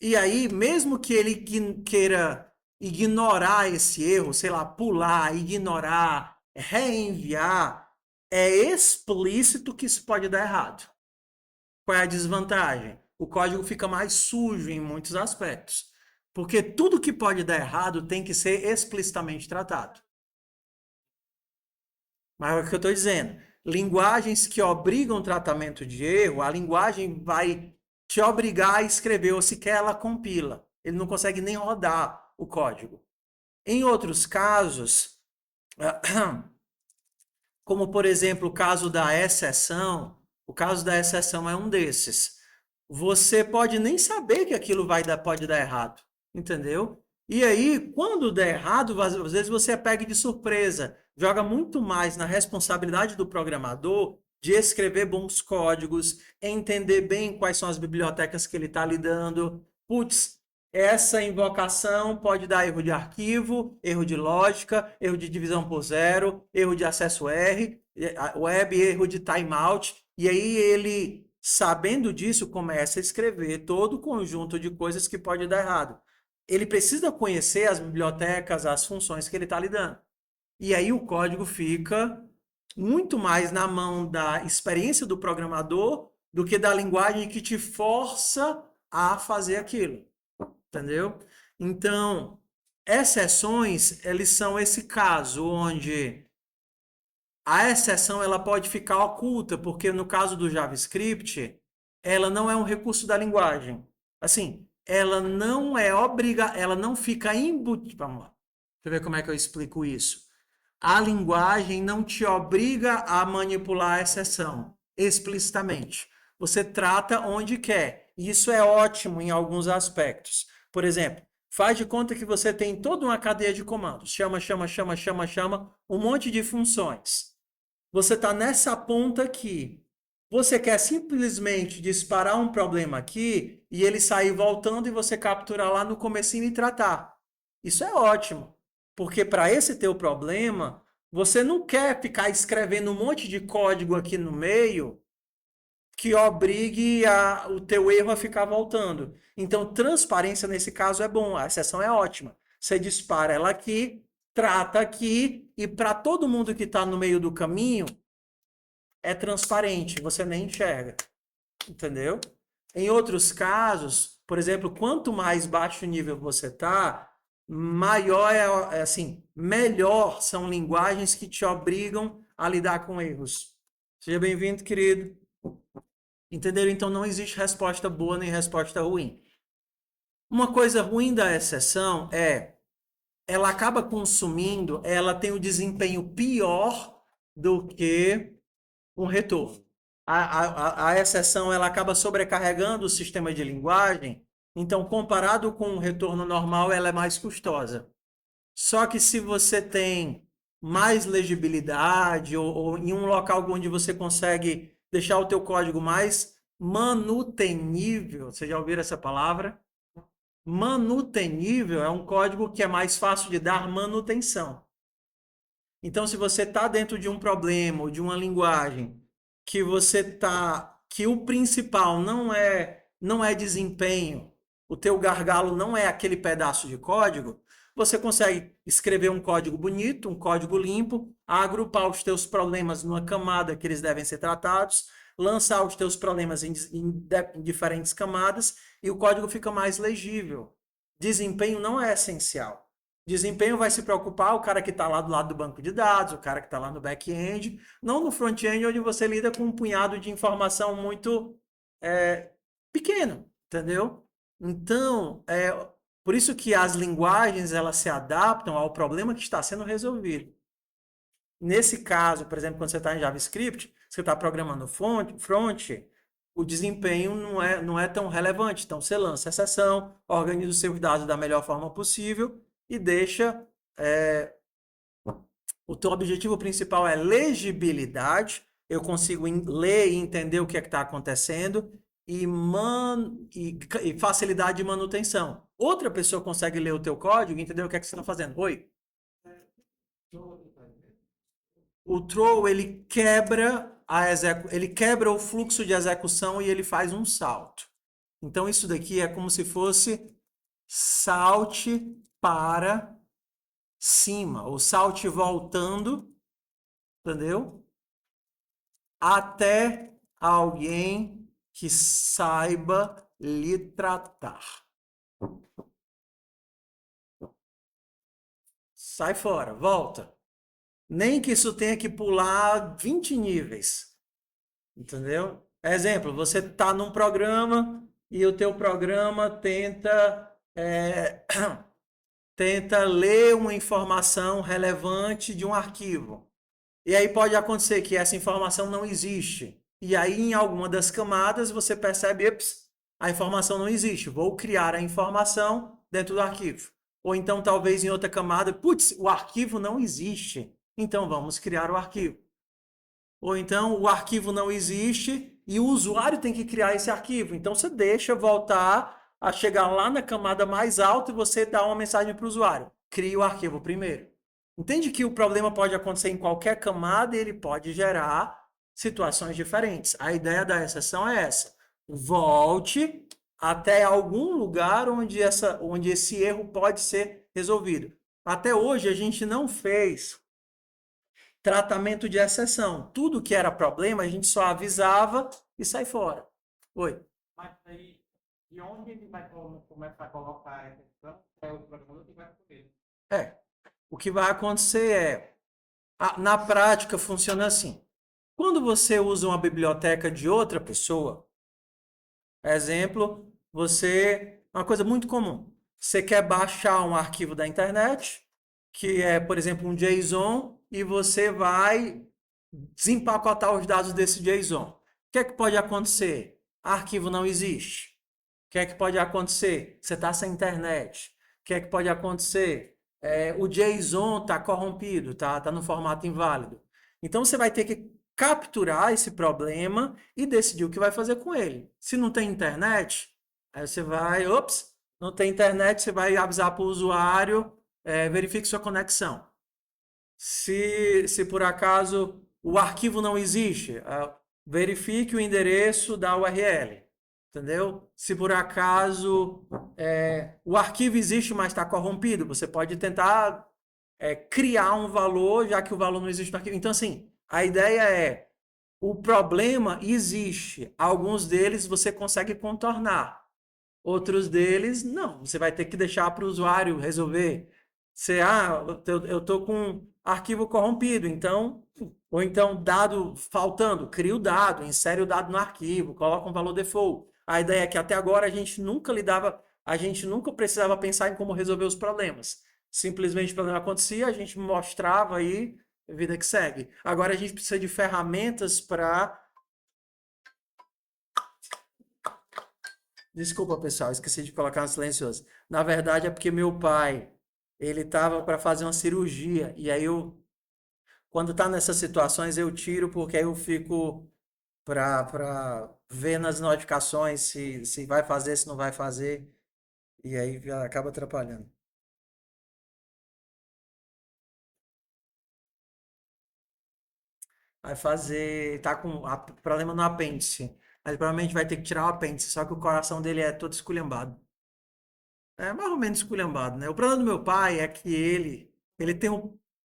E aí, mesmo que ele queira ignorar esse erro, sei lá, pular, ignorar, reenviar, é explícito que isso pode dar errado. Qual é a desvantagem? O código fica mais sujo em muitos aspectos. Porque tudo que pode dar errado tem que ser explicitamente tratado. Mas é o que eu estou dizendo. Linguagens que obrigam tratamento de erro, a linguagem vai te obrigar a escrever, ou sequer ela compila. Ele não consegue nem rodar o código. Em outros casos, como por exemplo o caso da exceção, o caso da exceção é um desses. Você pode nem saber que aquilo pode dar errado, entendeu? E aí, quando der errado, às vezes você é pego de surpresa. Joga muito mais na responsabilidade do programador de escrever bons códigos, entender bem quais são as bibliotecas que ele está lidando. Putz, essa invocação pode dar erro de arquivo, erro de lógica, erro de divisão por zero, erro de acesso R, web, erro de timeout. E aí ele, sabendo disso, começa a escrever todo o conjunto de coisas que pode dar errado. Ele precisa conhecer as bibliotecas, as funções que ele está lidando. E aí o código fica muito mais na mão da experiência do programador do que da linguagem que te força a fazer aquilo, entendeu? Então, exceções, eles são esse caso onde a exceção ela pode ficar oculta, porque no caso do JavaScript, ela não é um recurso da linguagem. Assim, ela não é ela não fica embutida. Vamos lá. Deixa eu ver como é que eu explico isso. A linguagem não te obriga a manipular a exceção explicitamente. Você trata onde quer. Isso é ótimo em alguns aspectos. Por exemplo, faz de conta que você tem toda uma cadeia de comandos. Chama, chama, chama, chama, chama, um monte de funções. Você está nessa ponta aqui. Você quer simplesmente disparar um problema aqui e ele sair voltando e você capturar lá no comecinho e tratar. Isso é ótimo, porque para esse teu problema, você não quer ficar escrevendo um monte de código aqui no meio que obrigue o teu erro a ficar voltando. Então, transparência nesse caso é bom, a exceção é ótima. Você dispara ela aqui, trata aqui, e para todo mundo que está no meio do caminho, é transparente, você nem enxerga. Entendeu? Em outros casos, por exemplo, quanto mais baixo nível você está, maior assim, melhor são linguagens que te obrigam a lidar com erros. Seja bem-vindo, querido. Entenderam? Então não existe resposta boa nem resposta ruim. Uma coisa ruim da exceção é ela acaba consumindo, ela tem o desempenho pior do que um retorno. A exceção ela acaba sobrecarregando o sistema de linguagem, então comparado com um retorno normal, ela é mais custosa. Só que se você tem mais legibilidade ou em um local onde você consegue deixar o teu código mais manutenível, você já ouviram essa palavra? Manutenível é um código que é mais fácil de dar manutenção. Então, se você está dentro de um problema ou de uma linguagem que você tá, que o principal não é desempenho, o teu gargalo não é aquele pedaço de código, você consegue escrever um código bonito, um código limpo, agrupar os teus problemas numa camada que eles devem ser tratados, lançar os teus problemas em diferentes camadas e o código fica mais legível. Desempenho não é essencial. Desempenho vai se preocupar o cara que está lá do lado do banco de dados, o cara que está lá no back-end, não no front-end, onde você lida com um punhado de informação muito pequeno, entendeu? Então, por isso que as linguagens elas se adaptam ao problema que está sendo resolvido. Nesse caso, por exemplo, quando você está em JavaScript, você está programando front, o desempenho não é tão relevante. Então, você lança a exceção, organiza os seus dados da melhor forma possível e deixa... o teu objetivo principal é legibilidade, eu consigo ler e entender o que é que está acontecendo e facilidade de manutenção. Outra pessoa consegue ler o teu código e entender o que é que você está fazendo. Oi? O throw, ele quebra o fluxo de execução e ele faz um salto. Então, isso daqui é como se fosse salte para cima, ou salte voltando, entendeu? Até alguém que saiba lhe tratar. Sai fora, volta. Nem que isso tenha que pular 20 níveis. Entendeu? Exemplo, você está num programa e o teu programa tenta ler uma informação relevante de um arquivo. E aí pode acontecer que essa informação não existe. E aí, em alguma das camadas, você percebe, ups, a informação não existe. Vou criar a informação dentro do arquivo. Ou então, talvez em outra camada, putz, o arquivo não existe. Então, vamos criar o arquivo. ou então o arquivo não existe e o usuário tem que criar esse arquivo. Então você deixa voltar a chegar lá na camada mais alta e você dá uma mensagem para o usuário. Crie o arquivo primeiro. Entende que o problema pode acontecer em qualquer camada e ele pode gerar situações diferentes. A ideia da exceção é essa. Volte até algum lugar onde esse erro pode ser resolvido. Até hoje a gente não fez tratamento de exceção. Tudo que era problema a gente só avisava e sai fora. Oi. Mas aí, de onde ele vai começar a colocar a exceção, é o programador que vai escolher. É. O que vai acontecer é, na prática funciona assim. Quando você usa uma biblioteca de outra pessoa, exemplo, uma coisa muito comum. Você quer baixar um arquivo da internet, que é, por exemplo, um JSON, e você vai desempacotar os dados desse JSON. O que é que pode acontecer? Arquivo não existe. O que é que pode acontecer? Você está sem internet. O que é que pode acontecer? O JSON está corrompido, tá no formato inválido. Então você vai ter que capturar esse problema e decidir o que vai fazer com ele. Se não tem internet, aí você vai, não tem internet, você vai avisar para o usuário, verifique sua conexão. Se por acaso o arquivo não existe, verifique o endereço da URL. Entendeu? Se por acaso o arquivo existe, mas está corrompido, você pode tentar criar um valor, já que o valor não existe no arquivo. Então, assim, a ideia é, o problema existe. Alguns deles você consegue contornar. Outros deles, não. Você vai ter que deixar para o usuário resolver. Eu estou com arquivo corrompido, então, ou então dado faltando, cria o dado, insere o dado no arquivo, coloca um valor default. A ideia é que até agora a gente nunca precisava pensar em como resolver os problemas. Simplesmente o problema acontecia, a gente mostrava aí, vida que segue. Agora a gente precisa de ferramentas para. Desculpa, pessoal, esqueci de colocar no silencioso. Na verdade é porque meu pai, ele estava para fazer uma cirurgia e aí quando tá nessas situações eu tiro porque aí eu fico para ver nas notificações se vai fazer, se não vai fazer e aí acaba atrapalhando. Vai fazer, tá com problema no apêndice. Mas provavelmente vai ter que tirar o apêndice, só que o coração dele é todo esculhambado. É mais ou menos esculhambado, né? O problema do meu pai é que ele tem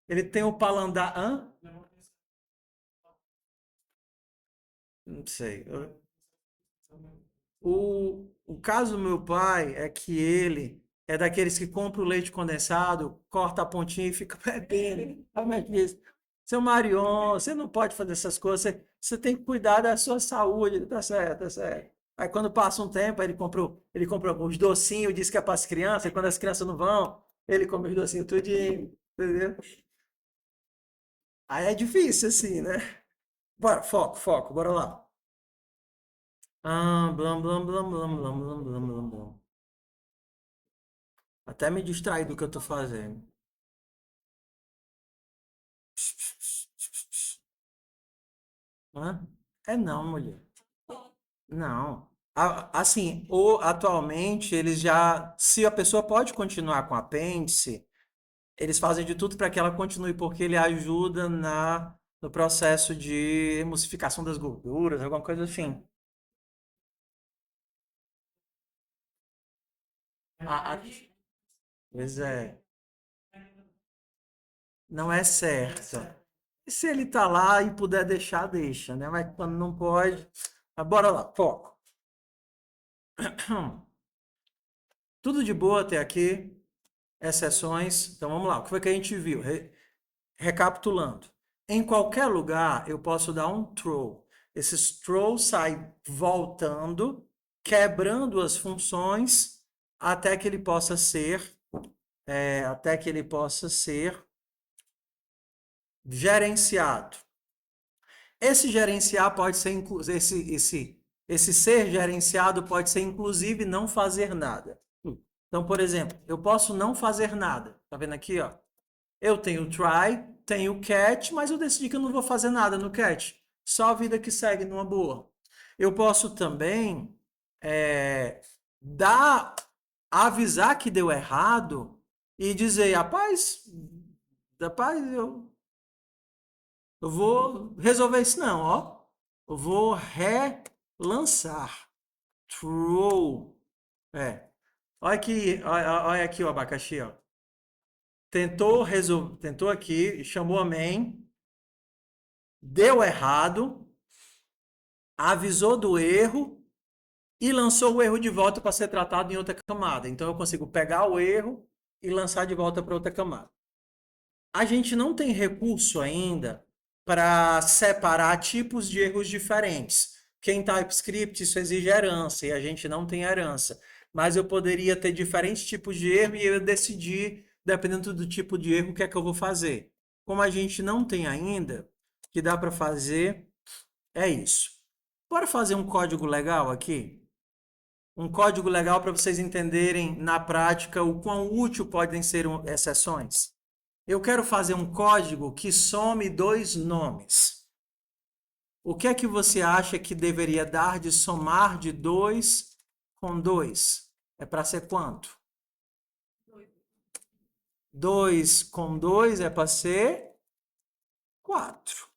ele tem o palandar, hã? Não sei. O caso do meu pai é que ele é daqueles que compra o leite condensado, corta a pontinha e fica bebendo. Aí o médico diz, seu Marion, você não pode fazer essas coisas, você tem que cuidar da sua saúde, tá certo, tá certo. Aí quando passa um tempo, ele comprou os docinhos, diz que é para as crianças, e quando as crianças não vão, ele come os docinhos tudinho, entendeu? Aí é difícil assim, né? Bora, foco, foco, bora lá. Blam, blam, blam, blam, blam, blam, blam, blam, blam. Até me distrair do que eu tô fazendo. Hã? É não, mulher. Não. Assim, atualmente, eles já. Se a pessoa pode continuar com apêndice, eles fazem de tudo para que ela continue, porque ele ajuda no processo de emulsificação das gorduras, alguma coisa assim. Ah, ah, pois é. Não é certo. E se ele tá lá e puder deixar, deixa, né? Mas quando não pode. Bora lá, foco. Tudo de boa até aqui, exceções. Então vamos lá, o que foi que a gente viu? Recapitulando. Em qualquer lugar eu posso dar um throw. Esse throw sai voltando, quebrando as funções até que ele possa ser, até que ele possa ser gerenciado. Esse gerenciar pode ser esse ser gerenciado pode ser inclusive não fazer nada. Então, por exemplo, eu posso não fazer nada. Tá vendo aqui, ó? Eu tenho try, tenho cat, mas eu decidi que eu não vou fazer nada no cat. Só a vida que segue numa boa. Eu posso também dar, avisar que deu errado e dizer, rapaz, eu vou resolver isso não, ó. Eu vou relançar. Throw. É. Olha aqui, olha aqui o abacaxi, ó. Tentou aqui, chamou a main, deu errado, avisou do erro e lançou o erro de volta para ser tratado em outra camada. Então eu consigo pegar o erro e lançar de volta para outra camada. A gente não tem recurso ainda para separar tipos de erros diferentes. Que em TypeScript isso exige herança e a gente não tem herança. Mas eu poderia ter diferentes tipos de erro e eu decidir, dependendo do tipo de erro, o que é que eu vou fazer. Como a gente não tem ainda, o que dá para fazer é isso. Bora fazer um código legal aqui? Um código legal para vocês entenderem na prática o quão útil podem ser exceções. Eu quero fazer um código que some dois nomes. O que é que você acha que deveria dar de somar de 2 com 2? É para ser quanto? 2 com 2 é para ser 4.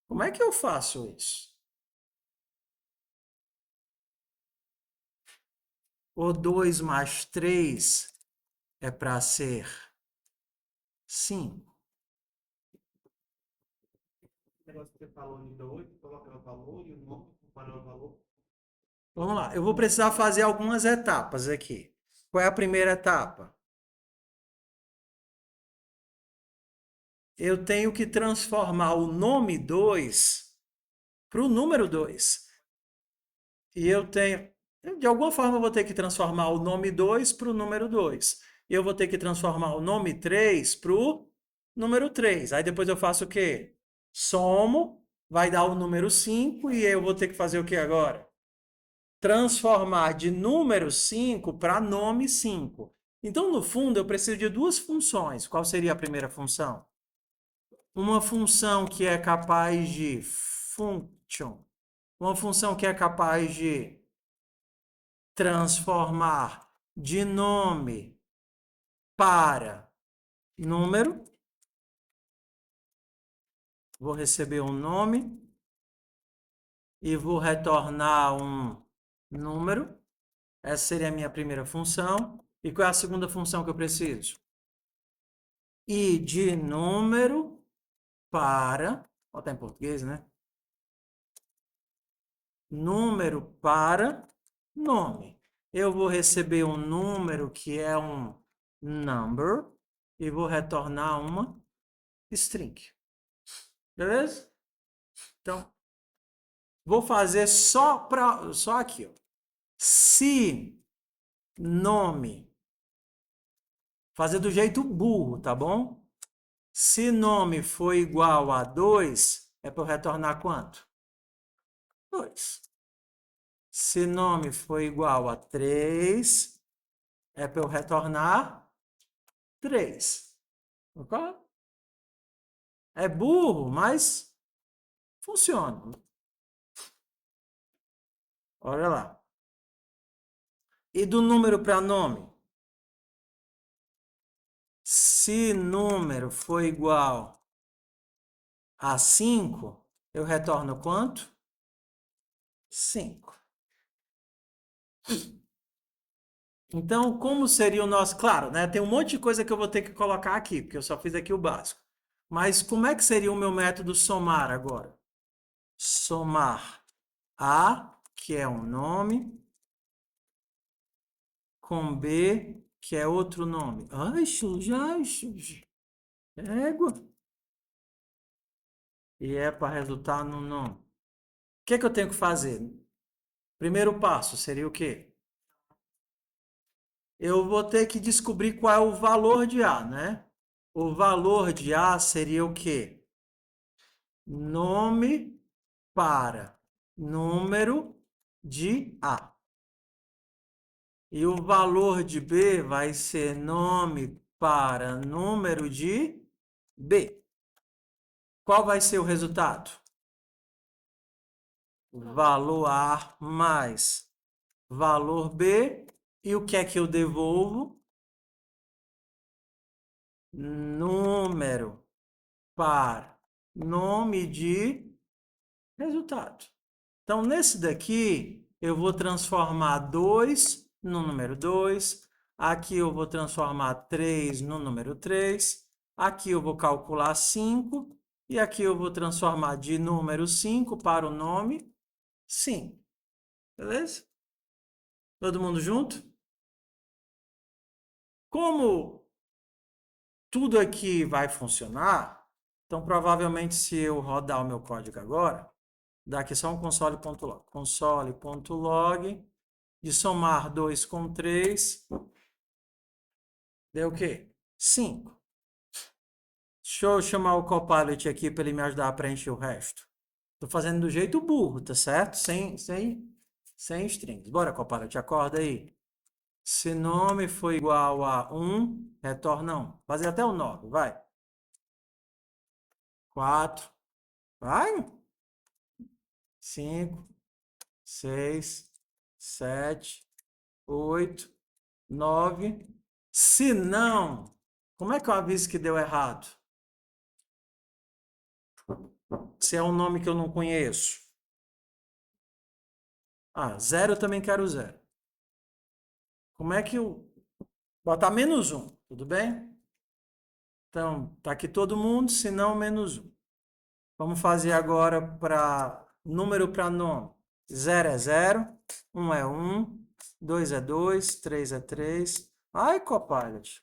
Como é que eu faço isso? O 2 mais 3 é para ser 5. O negócio que você falou de 2, coloca o valor e o nome, comparou o valor. Vamos lá, eu vou precisar fazer algumas etapas aqui. Qual é a primeira etapa? Eu tenho que transformar o nome 2 para o número 2. E eu tenho, de alguma forma, eu vou ter que transformar o nome 2 para o número 2. E eu vou ter que transformar o nome 3 para o número 3. Aí depois eu faço o quê? Somo, vai dar o número 5 e eu vou ter que fazer o que agora? Transformar de número 5 para nome 5. Então, no fundo, eu preciso de duas funções. Qual seria a primeira função? Uma função que é capaz de function, uma função que é capaz de transformar de nome para número. Vou receber um nome e vou retornar um número. Essa seria a minha primeira função. E qual é a segunda função que eu preciso? E de número para, vou botar em português, né? Número para nome. Eu vou receber um número que é um number e vou retornar uma string. Beleza? Então, vou fazer só aqui, ó. Se nome, fazer do jeito burro, tá bom? Se nome for igual a 2, é para eu retornar quanto? 2. Se nome for igual a 3, é para eu retornar 3. Ok? É burro, mas funciona. Olha lá. E do número para nome? Se número for igual a 5, eu retorno quanto? 5. Então, como seria o nosso... Claro, né? Tem um monte de coisa que eu vou ter que colocar aqui, porque eu só fiz aqui o básico. Mas como é que seria o meu método somar agora? Somar A, que é um nome, com B, que é outro nome. Ai, égua. E é para resultar no nome. O que é que eu tenho que fazer? Primeiro passo seria o quê? Eu vou ter que descobrir qual é o valor de A, né? O valor de A seria o quê? Nome para número de A. E o valor de B vai ser nome para número de B. Qual vai ser o resultado? Valor A mais valor B. E o que é que eu devolvo? Número par nome de resultado. Então, nesse daqui, eu vou transformar 2 no número 2. Aqui eu vou transformar 3 no número 3. Aqui eu vou calcular 5. E aqui eu vou transformar de número 5 para o nome 5. Beleza? Todo mundo junto? Como tudo aqui vai funcionar, então provavelmente se eu rodar o meu código agora, dá aqui só um console.log. Console.log de somar 2 com 3, deu o quê? 5. Deixa eu chamar o Copilot aqui para ele me ajudar a preencher o resto. Estou fazendo do jeito burro, tá certo? Sem strings. Bora, Copilot, acorda aí. Se nome for igual a 1, retorna 1. Fazer até o 9, vai. 4, vai. 5, 6, 7, 8, 9. Se não, como é que eu aviso que deu errado? Se é um nome que eu não conheço. Ah, 0 eu também quero 0. Como é que eu... Botar menos 1, tudo bem? Então, tá aqui todo mundo, se não, menos 1. Vamos fazer agora para número para nome. 0 é 0, 1 é 1, 2 é 2, 3 é 3. Ai, Copilot.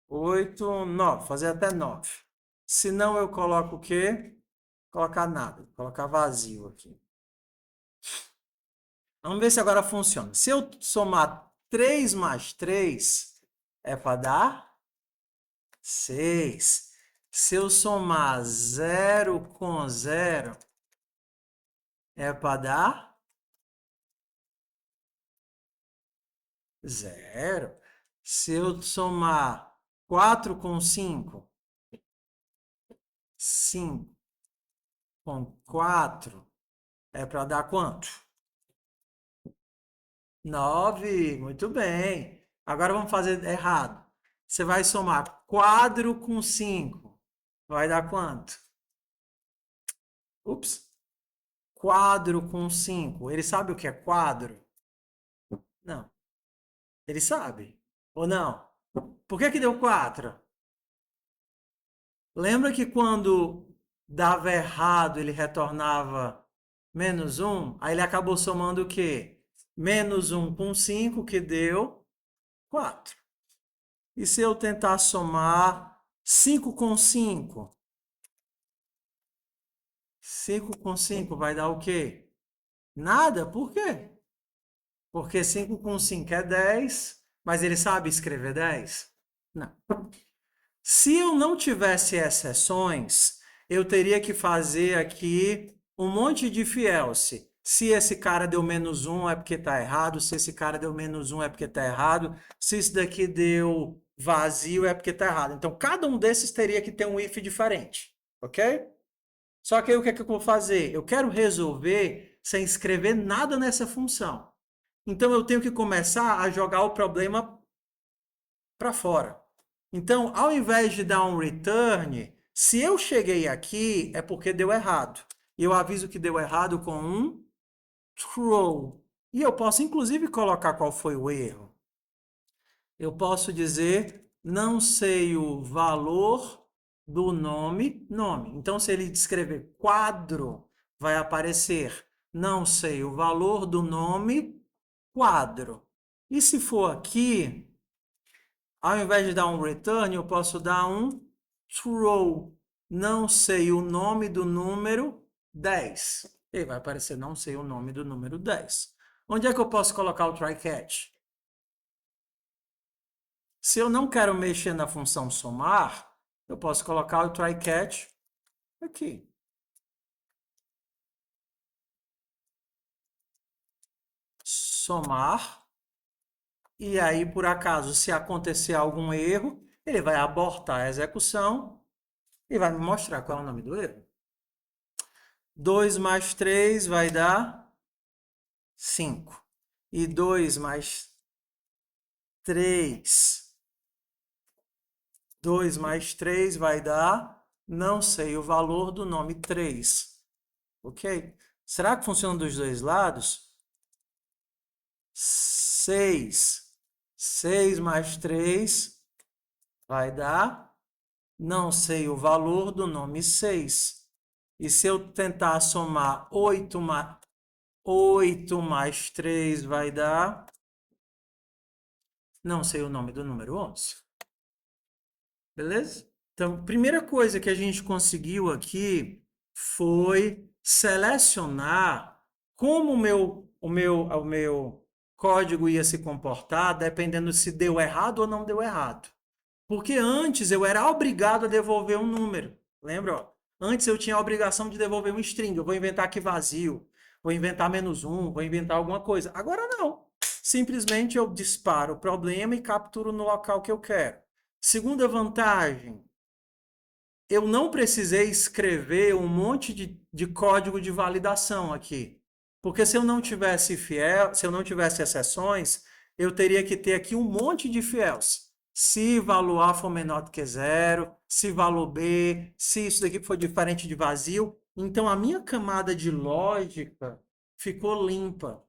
8, 9. Fazer até 9. Se não, eu coloco o quê? Colocar nada. Colocar vazio aqui. Vamos ver se agora funciona. Se eu somar 3 mais 3, é para dar 6. Se eu somar 0 com 0, é para dar 0. Se eu somar 4 com 5, 5 com 4, é para dar quanto? 9. Muito bem. Agora vamos fazer errado. Você vai somar quadro com 5. Vai dar quanto? Ups. Quadro com 5. Ele sabe o que é quadro? Não. Ele sabe. Ou não? Por que que deu 4? Lembra que quando dava errado, ele retornava menos 1? Aí ele acabou somando o quê? Menos 1 com 5, que deu 4. E se eu tentar somar 5 com 5? 5 com 5 vai dar o quê? Nada. Por quê? Porque 5 com 5 é 10, mas ele sabe escrever 10? Não. Se eu não tivesse exceções, eu teria que fazer aqui um monte de fielse. Se esse cara deu menos 1 é porque está errado, se esse cara deu menos 1 é porque está errado, se isso daqui deu vazio é porque está errado. Então, cada um desses teria que ter um if diferente, ok? Só que aí o que é que eu vou fazer? Eu quero resolver sem escrever nada nessa função. Então, eu tenho que começar a jogar o problema para fora. Então, ao invés de dar um return, se eu cheguei aqui, é porque deu errado. E eu aviso que deu errado com um true. E eu posso, inclusive, colocar qual foi o erro. Eu posso dizer, não sei o valor do nome. Então, se ele escrever quadro, vai aparecer, não sei o valor do nome, quadro. E se for aqui, ao invés de dar um return, eu posso dar um throw. Não sei o nome do número 10. E vai aparecer não sei o nome do número 10. Onde é que eu posso colocar o try catch? Se eu não quero mexer na função somar, eu posso colocar o try catch aqui. Somar. E aí, por acaso, se acontecer algum erro, Ele vai abortar a execução e vai me mostrar qual é o nome do erro. 2 mais 3 vai dar 5. E 2 mais 3. 2 mais 3 vai dar, não sei o valor do nome 3. Ok? Será que funciona dos dois lados? 6. 6 mais 3 vai dar, não sei o valor do nome 6. E se eu tentar somar 8 mais 3 vai dar, não sei o nome do número 11. Beleza? Então, primeira coisa que a gente conseguiu aqui foi selecionar como o meu código ia se comportar, dependendo se deu errado ou não deu errado. Porque antes eu era obrigado a devolver um número. Lembra? Ó? Antes eu tinha a obrigação de devolver um string. Eu vou inventar aqui vazio, vou inventar -1, vou inventar alguma coisa. Agora não. Simplesmente eu disparo o problema e capturo no local que eu quero. Segunda vantagem, eu não precisei escrever um monte de código de validação aqui. Porque se eu não tivesse se eu não tivesse exceções, eu teria que ter aqui um monte de fiels. Se valor A for menor do que zero, se valor B, se isso daqui for diferente de vazio. Então a minha camada de lógica ficou limpa.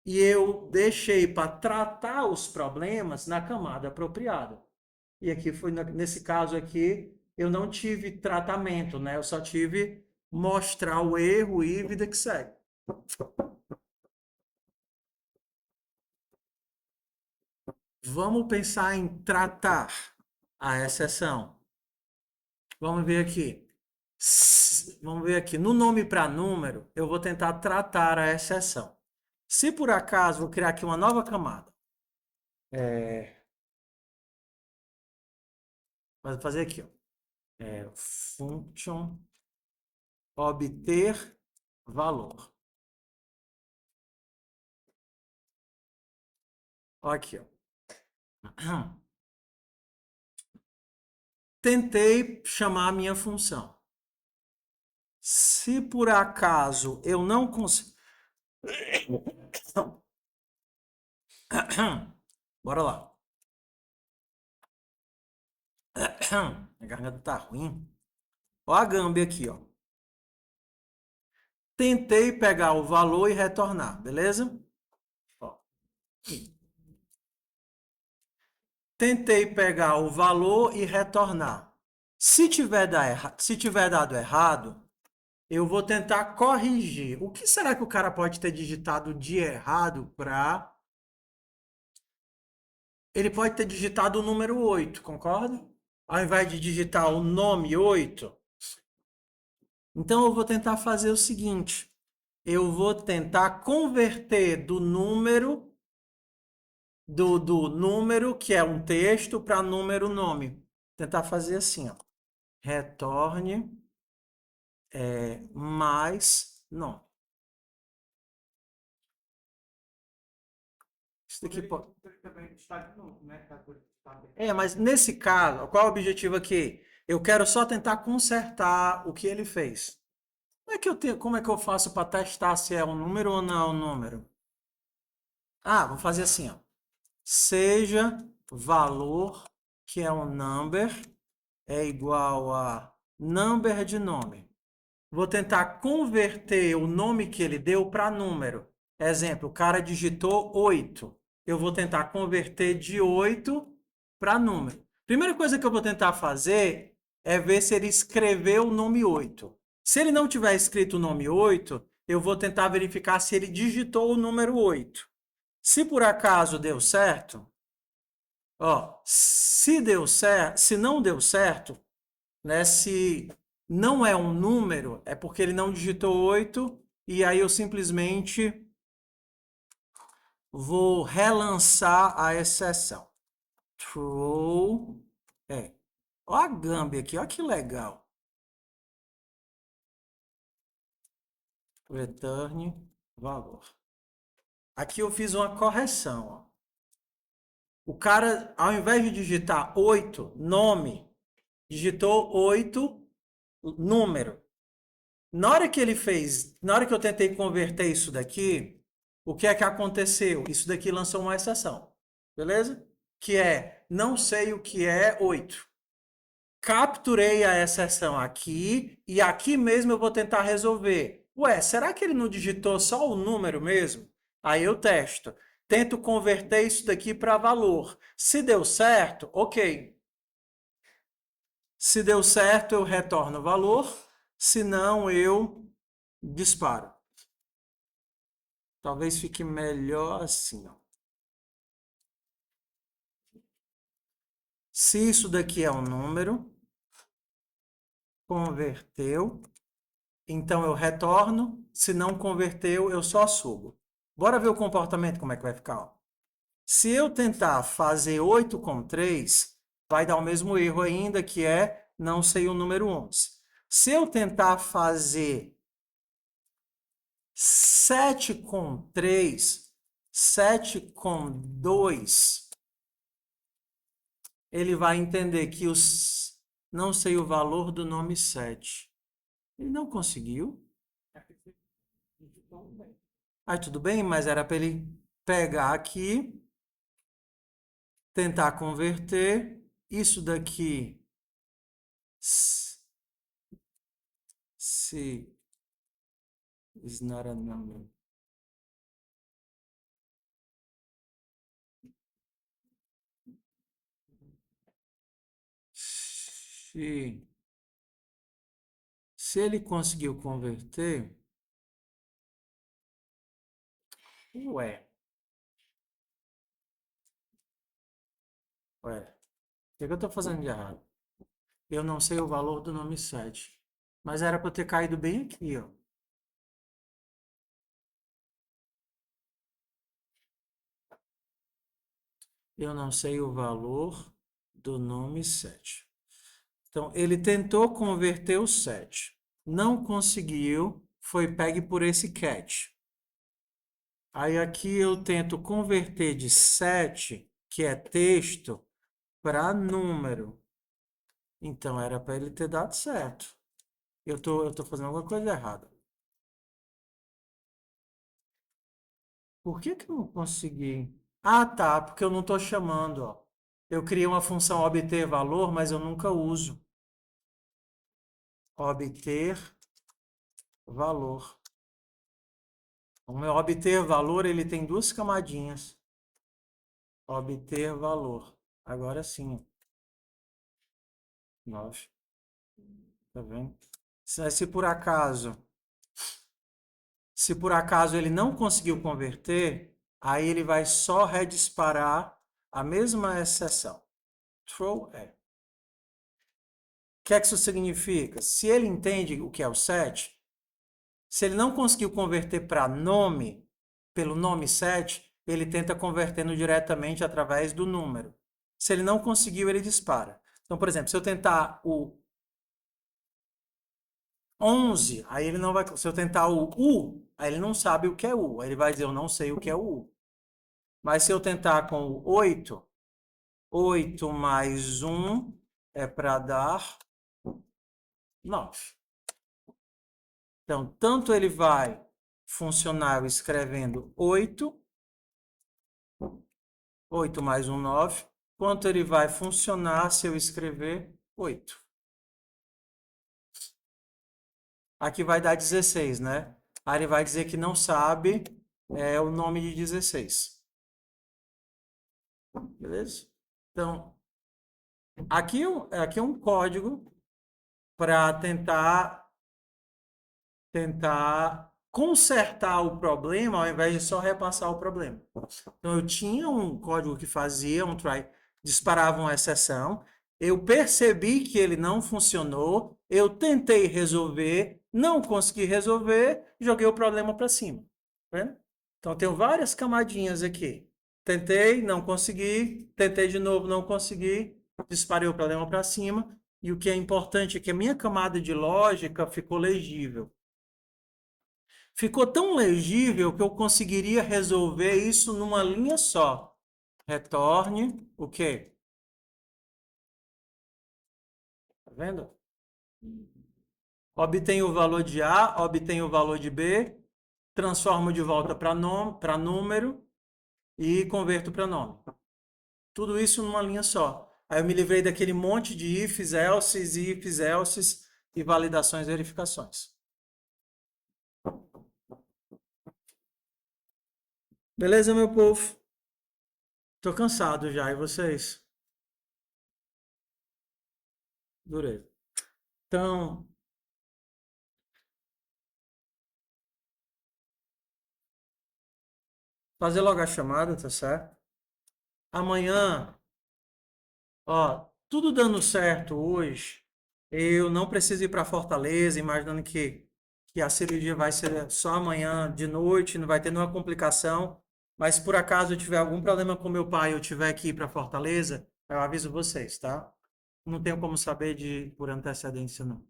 E eu deixei para tratar os problemas na camada apropriada. E aqui foi nesse caso aqui, eu não tive tratamento, né? Eu só tive mostrar o erro e vida que segue. Vamos pensar em tratar a exceção. Vamos ver aqui. Vamos ver aqui. No nome para número, eu vou tentar tratar a exceção. Se por acaso vou criar aqui uma nova camada. Vou fazer aqui, ó. Function obter valor. Aqui, ó. Tentei chamar a minha função. Se por acaso eu não consigo. Bora lá. A garganta tá ruim. Ó a Gambi aqui, ó. Tentei pegar o valor e retornar, beleza? Ó. Tentei pegar o valor e retornar. Se tiver dado errado, eu vou tentar corrigir. O que será que o cara pode ter digitado de errado para... Ele pode ter digitado o número 8, concorda? Ao invés de digitar o nome 8. Então eu vou tentar fazer o seguinte. Eu vou tentar converter do número que é um texto para número nome. Tentar fazer assim, ó. Retorne mais nome. Isso daqui pode... mas nesse caso, qual é o objetivo aqui? Eu quero só tentar consertar o que ele fez. Como é que eu faço para testar se é um número ou não é um número? Ah, vou fazer assim, ó. Seja valor, que é um number, é igual a number de nome. Vou tentar converter o nome que ele deu para número. Exemplo, o cara digitou 8. Eu vou tentar converter de 8 para número. Primeira coisa que eu vou tentar fazer é ver se ele escreveu o nome 8. Se ele não tiver escrito o nome 8, eu vou tentar verificar se ele digitou o número 8. Se por acaso deu certo, ó, se deu certo, se não deu certo, né, se não é um número, é porque ele não digitou 8, e aí eu simplesmente vou relançar a exceção. Throw. Ó a Gambi aqui, ó que legal. Return valor. Aqui eu fiz uma correção. Ó. O cara, ao invés de digitar 8, nome, digitou 8, número. Na hora que ele fez, na hora que eu tentei converter isso daqui, o que é que aconteceu? Isso daqui lançou uma exceção, beleza? Que é, não sei o que é 8. Capturei a exceção aqui e aqui mesmo eu vou tentar resolver. Ué, será que ele não digitou só o número mesmo? Aí eu testo. Tento converter isso daqui para valor. Se deu certo, ok. Se deu certo, eu retorno o valor. Se não, eu disparo. Talvez fique melhor assim, ó. Se isso daqui é um número, converteu, então eu retorno. Se não converteu, eu só subo. Bora ver o comportamento, como é que vai ficar, ó. Se eu tentar fazer 8 com 3, vai dar o mesmo erro ainda, que é não sei o número 11. Se eu tentar fazer 7 com 3, 7 com 2, ele vai entender que não sei o valor do nome 7. Ele não conseguiu. Aí tudo bem, mas era para ele pegar aqui, tentar converter. Isso daqui, se is not a number. Se ele conseguiu converter, ué, o que eu estou fazendo de errado? Eu não sei o valor do nome 7. Mas era para eu ter caído bem aqui, ó. Eu não sei o valor do nome 7. Então, ele tentou converter o 7. Não conseguiu, foi pegue por esse catch. Aí aqui eu tento converter de 7, que é texto, para número. Então, era para ele ter dado certo. Eu tô fazendo alguma coisa errada. Por que que eu não consegui? Ah, tá, porque eu não estou chamando, ó. Eu criei uma função obter valor, mas eu nunca uso. Obter valor. O meu obter valor, ele tem duas camadinhas. Obter valor. Agora sim. 9. Tá vendo? Se por acaso ele não conseguiu converter, aí ele vai só redisparar a mesma exceção. Throw é. O que é que isso significa? Se ele entende o que é o 7, se ele não conseguiu converter para nome, pelo nome 7, ele tenta convertendo diretamente através do número. Se ele não conseguiu, ele dispara. Então, por exemplo, se eu tentar o 11, aí ele não vai. Se eu tentar o U, aí ele não sabe o que é U. Aí ele vai dizer, eu não sei o que é o U. Mas se eu tentar com o 8, 8 mais 1 é para dar 9. Então, tanto ele vai funcionar escrevendo 8, 8 mais 1, 9, quanto ele vai funcionar se eu escrever 8. Aqui vai dar 16, né? Aí ele vai dizer que não sabe o nome de 16. Beleza? Então, aqui é um código para tentar consertar o problema ao invés de só repassar o problema. Então, eu tinha um código que fazia um try, disparava uma exceção, eu percebi que ele não funcionou, eu tentei resolver, não consegui resolver, joguei o problema para cima. Tá vendo? Então, eu tenho várias camadinhas aqui. Tentei, não consegui, tentei de novo, não consegui, disparei o problema para cima, e o que é importante é que a minha camada de lógica ficou legível. Ficou tão legível que eu conseguiria resolver isso numa linha só. retorne o quê? Tá vendo? Obtenho o valor de A, obtenho o valor de B, transformo de volta para número e converto para nome. Tudo isso numa linha só. Aí eu me livrei daquele monte de ifs, elses e validações e verificações. Beleza, meu povo? Tô cansado já, e vocês? Dureza. Então, fazer logo a chamada, tá certo? Amanhã, ó, tudo dando certo hoje, eu não preciso ir para Fortaleza, imaginando que a cirurgia vai ser só amanhã de noite, não vai ter nenhuma complicação. Mas se por acaso eu tiver algum problema com meu pai, eu tiver que ir para Fortaleza, eu aviso vocês, tá? Não tenho como saber por antecedência, não.